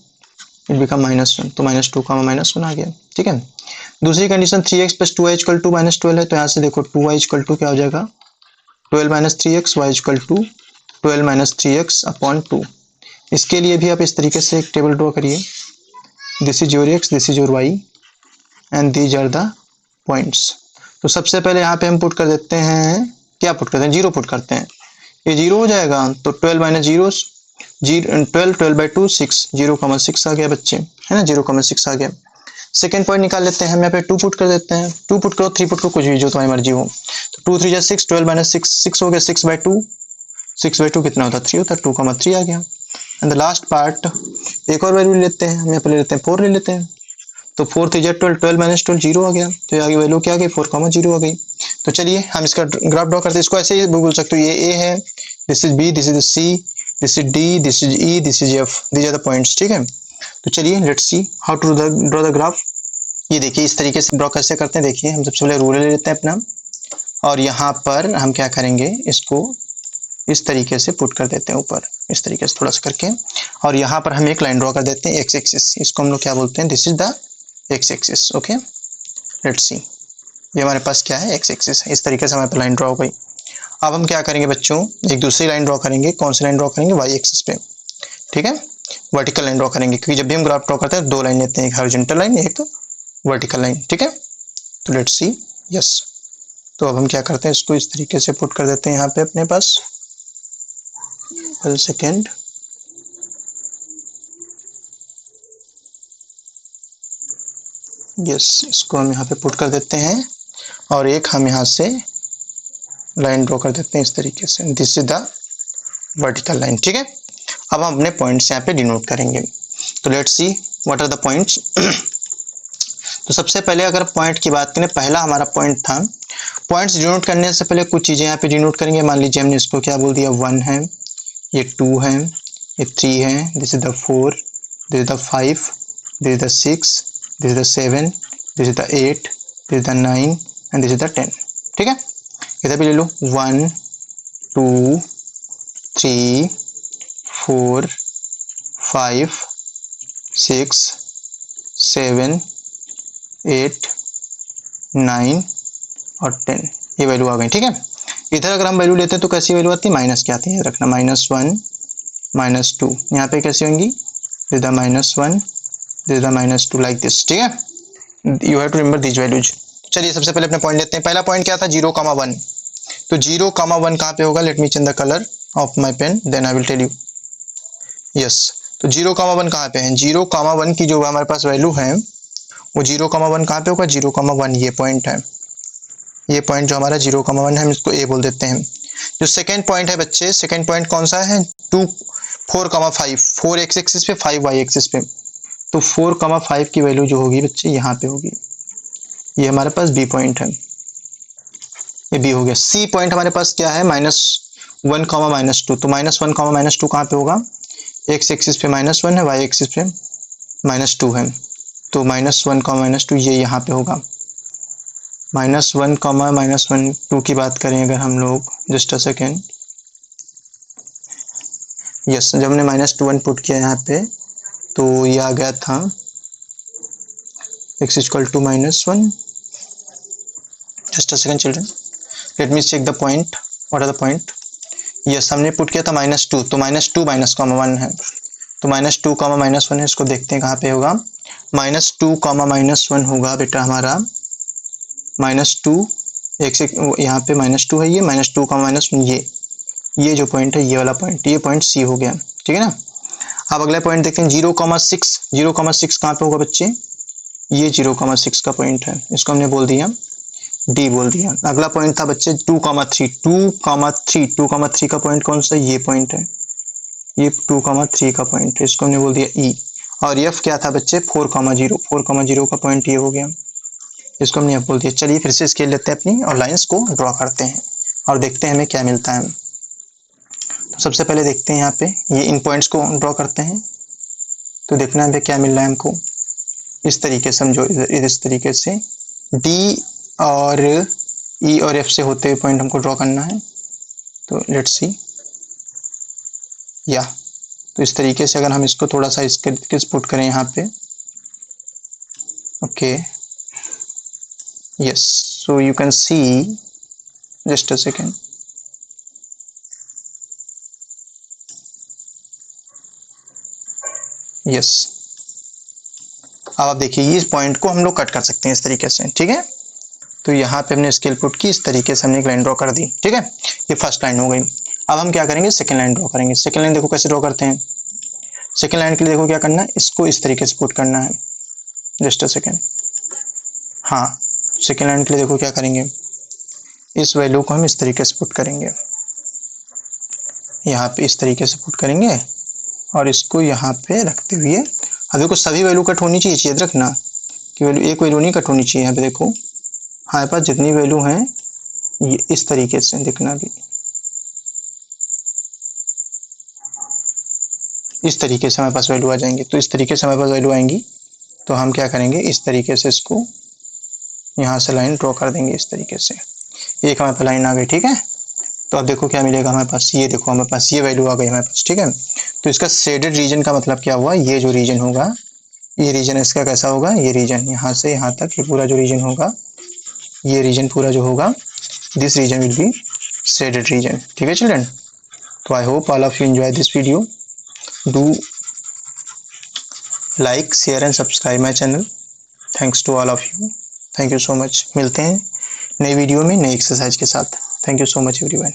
इट बिकम -1, तो -2 -1 आ गया। ठीक है, दूसरी कंडीशन 3x + 2y = -12 है, तो यहाँ से देखो 2y = क्या हो जाएगा, 12 - 3x, y = 12 - 3x अपॉन 2। इसके लिए भी आप इस तरीके से एक टेबल ड्रॉ करिए, this is your x, this is your y and these are the points. तो सबसे पहले यहाँ पे हम पुट कर देते हैं, क्या पुट करते हैं, 0 पुट करते हैं, ये 0 हो जाएगा, तो 12 - 0 12, 12/2 6, 0,6 आ गया बच्चे, है ना, 0,6 आ गया। सेकेंड पॉइंट निकाल लेते हैं हम, यहाँ पे 2 पुट कर देते हैं, 2 पुट करो, 3 पुट करो, कुछ भी जो तुम्हारी मर्जी हो। तो 2 3 6, 12 - 6 6 हो गया, 6/2, 6/2 कितना होता है, 3 होता है, 2,3 आ गया। एंड द लास्ट पार्ट एक और वैल्यू लेते हैं हम, यहाँ पे ले लेते हैं 4 ले लेते हैं, तो 4 3 12, 12 - 12 0 आ गया, तो आगे वैल्यू क्या आ गई, 4,0 आ गई। तो चलिए हम इसका ग्राफ ड्रॉ करते हैं, इसको ऐसे ही बोल सकते हो, ये ए है, this is B, this is C, this is D, this is E, this is F, these are the points. ठीक है, तो चलिए let's see how to draw the graph. ये देखिए इस तरीके से ड्रॉ कैसे करते हैं, देखिए हम सबसे पहले रूलर ले लेते हैं अपना, और यहाँ पर हम क्या करेंगे, इसको इस तरीके से पुट कर देते हैं ऊपर, इस तरीके से थोड़ा सा करके, और यहाँ पर हम एक लाइन ड्रॉ कर देते हैं, एक्स एक्सिस, इसको हम लोग क्या बोलते हैं, this is the x axis. Okay, let's see, ये हमारे पास क्या है, एक्स एक्सिस है, इस तरीके से हमारे पास लाइन ड्रॉ हो गई। अब हम क्या करेंगे बच्चों, एक दूसरी लाइन ड्रॉ करेंगे, कौन सी लाइन ड्रॉ करेंगे, वाई एक्सिस पे। ठीक है, वर्टिकल लाइन ड्रॉ करेंगे, क्योंकि जब भी हम ग्राफ ड्रॉ करते हैं 2 लाइन लेते हैं, एक हॉरिजॉन्टल लाइन, एक वर्टिकल लाइन। ठीक है, तो लेट्स सी, यस, तो अब हम क्या करते हैं, इसको इस तरीके से पुट कर देते हैं यहाँ पे अपने पास, 1 सेकेंड, यस, इसको हम यहाँ पे पुट कर देते हैं, और एक हम यहाँ से लाइन ड्रॉ कर देते हैं इस तरीके से, this is the vertical line. ठीक है, अब हम अपने पॉइंट्स यहाँ पे डिनोट करेंगे, तो let's see what are the points. तो सबसे पहले अगर पॉइंट की बात करें, पहला हमारा पॉइंट था, पॉइंट्स डिनोट करने से पहले कुछ चीजें यहाँ पे डिनोट करेंगे। मान लीजिए हमने इसको क्या बोल दिया, 1 है, ये 2 है, ये 3 है, this is the 4, this is the 5, this is the 6, this is the 7, this is the 8, this is the 9 and this is the 10। ठीक है, इधर भी ले लो, 1 2 3 4 5 6 7 8 9 और 10, ये वैल्यू आ गई। ठीक है, इधर अगर हम वैल्यू लेते हैं तो कैसी वैल्यू आती है, माइनस की आती है, रखना, -1 -2, यहाँ पे कैसी होंगी, this is the -1, this is the -2, like this. ठीक है, you have to remember these values. चलिए सबसे पहले अपने पॉइंट लेते हैं, पहला पॉइंट क्या था, 0,1, तो 0,1 कहाँ पे होगा, let me change the colour of my pen, then I will tell you. Yes, तो 0,1 कहाँ पे है, 0,1 की जो हमारे पास वैल्यू है, वो 0,1 कहाँ पे होगा, 0,1 ये पॉइंट है, ये पॉइंट जो हमारा 0,1 है, हम इसको ए बोल देते हैं। जो सेकेंड पॉइंट है बच्चे, सेकेंड पॉइंट कौन सा है, 4,5, 4 एक्स एक्सिस पे, 5 वाई एक्सिस पे, तो 4,5 की वैल्यू जो होगी बच्चे यहाँ पे होगी, ये हमारे पास बी पॉइंट है, ये बी हो गया। सी पॉइंट हमारे पास क्या है, -1, -2, तो -1, -2 कहाँ पे होगा, एक्स एक्सिस पे -1 है, वाई एक्सिस पे -2 है, तो -1, -2 ये यहाँ पे होगा। -1, -1 2 की बात करें अगर हम लोग, जस्ट अ सेकेंड, यस, जब हमने -1 पुट किया यहाँ पे, तो ये आ गया था x = -1, just a second children, let me check the point, what are the point. Yes, हमने पुट किया था -2, तो -2 -1 है, तो -2, -1 है, इसको देखते हैं कहाँ पे होगा, -2, -1 होगा बेटा हमारा -2, एक यहाँ पे -2 है, ये -2, -1 ये जो पॉइंट है, ये वाला पॉइंट, ये पॉइंट सी हो गया। ठीक है ना, अब अगला पॉइंट देखते हैं, 0,6, 0,6 कहाँ पे होगा बच्चे, ये 0,6 का पॉइंट है, इसको हमने बोल दिया डी बोल दिया। अगला पॉइंट था बच्चे 2,3, 2,3 का पॉइंट कौन सा, ये पॉइंट है, ये 2,3 का पॉइंट है, इसको हमने बोल दिया ई। और एफ क्या था बच्चे, 4,0, 4,0 का पॉइंट ये हो गया, इसको हमने एफ बोल दिया। चलिए फिर से स्केल लेते हैं अपनी और लाइंस को ड्रॉ करते हैं और देखते हैं हमें क्या मिलता है। तो सबसे पहले देखते हैं यहाँ पे, ये इन पॉइंट्स को ड्रॉ करते हैं, तो देखना है क्या मिल रहा है हमको, इस तरीके से समझो, इस तरीके से डी और ई और एफ से होते हुए पॉइंट हमको ड्रॉ करना है। तो लेट्स सी, या तो इस तरीके से अगर हम इसको थोड़ा सा इसके पुट करें यहाँ पे, okay yes, so you can see, just a second, yes. अब आप देखिए इस पॉइंट को हम लोग कट कर सकते हैं इस तरीके से, ठीक है। तो यहाँ पे हमने स्केल पुट की, इस तरीके से हमने एक लाइन ड्रॉ कर दी, ठीक है। ये फर्स्ट लाइन हो गई। अब हम क्या करेंगे, सेकंड लाइन ड्रॉ करेंगे। सेकंड लाइन देखो कैसे ड्रॉ करते हैं। सेकंड लाइन के लिए देखो क्या करना है, इसको इस तरीके से पुट करना है, जस्ट अ सेकेंड। हाँ, सेकंड लाइन के लिए देखो क्या करेंगे, इस वैल्यू को हम इस तरीके से पुट करेंगे, यहाँ पे इस तरीके से पुट करेंगे और इसको यहाँ पे रखते हुए, अब देखो सभी वैल्यू कट होनी चाहिए, याद रखना कि वैल्यू एक वैल्यू नहीं कट होनी चाहिए। यहाँ पे देखो हमारे पास जितनी वैल्यू हैं ये इस तरीके से दिखना, भी इस तरीके से हमारे पास वैल्यू आ जाएंगे। तो इस तरीके से हमारे पास वैल्यू आएंगी तो हम क्या करेंगे, इस तरीके से इसको यहाँ से लाइन ड्रॉ कर देंगे, इस तरीके से एक हमारे पास लाइन आ गई, ठीक है। तो अब देखो क्या मिलेगा हमारे पास, ये देखो हमारे पास ये वैल्यू आ गई हमारे पास, ठीक है। तो इसका शेडेड रीजन का मतलब क्या हुआ, ये जो रीजन होगा, ये रीजन इसका कैसा होगा, ये रीजन यहाँ से यहाँ तक ये पूरा जो रीजन होगा, ये रीजन पूरा जो होगा, this region will be shaded region, ठीक है चिल्ड्रन। तो I hope all of you enjoy this video, do like share and subscribe my channel. Thanks to all of you, thank you so much. मिलते हैं नई video में नई exercise के साथ। Thank you so much everyone.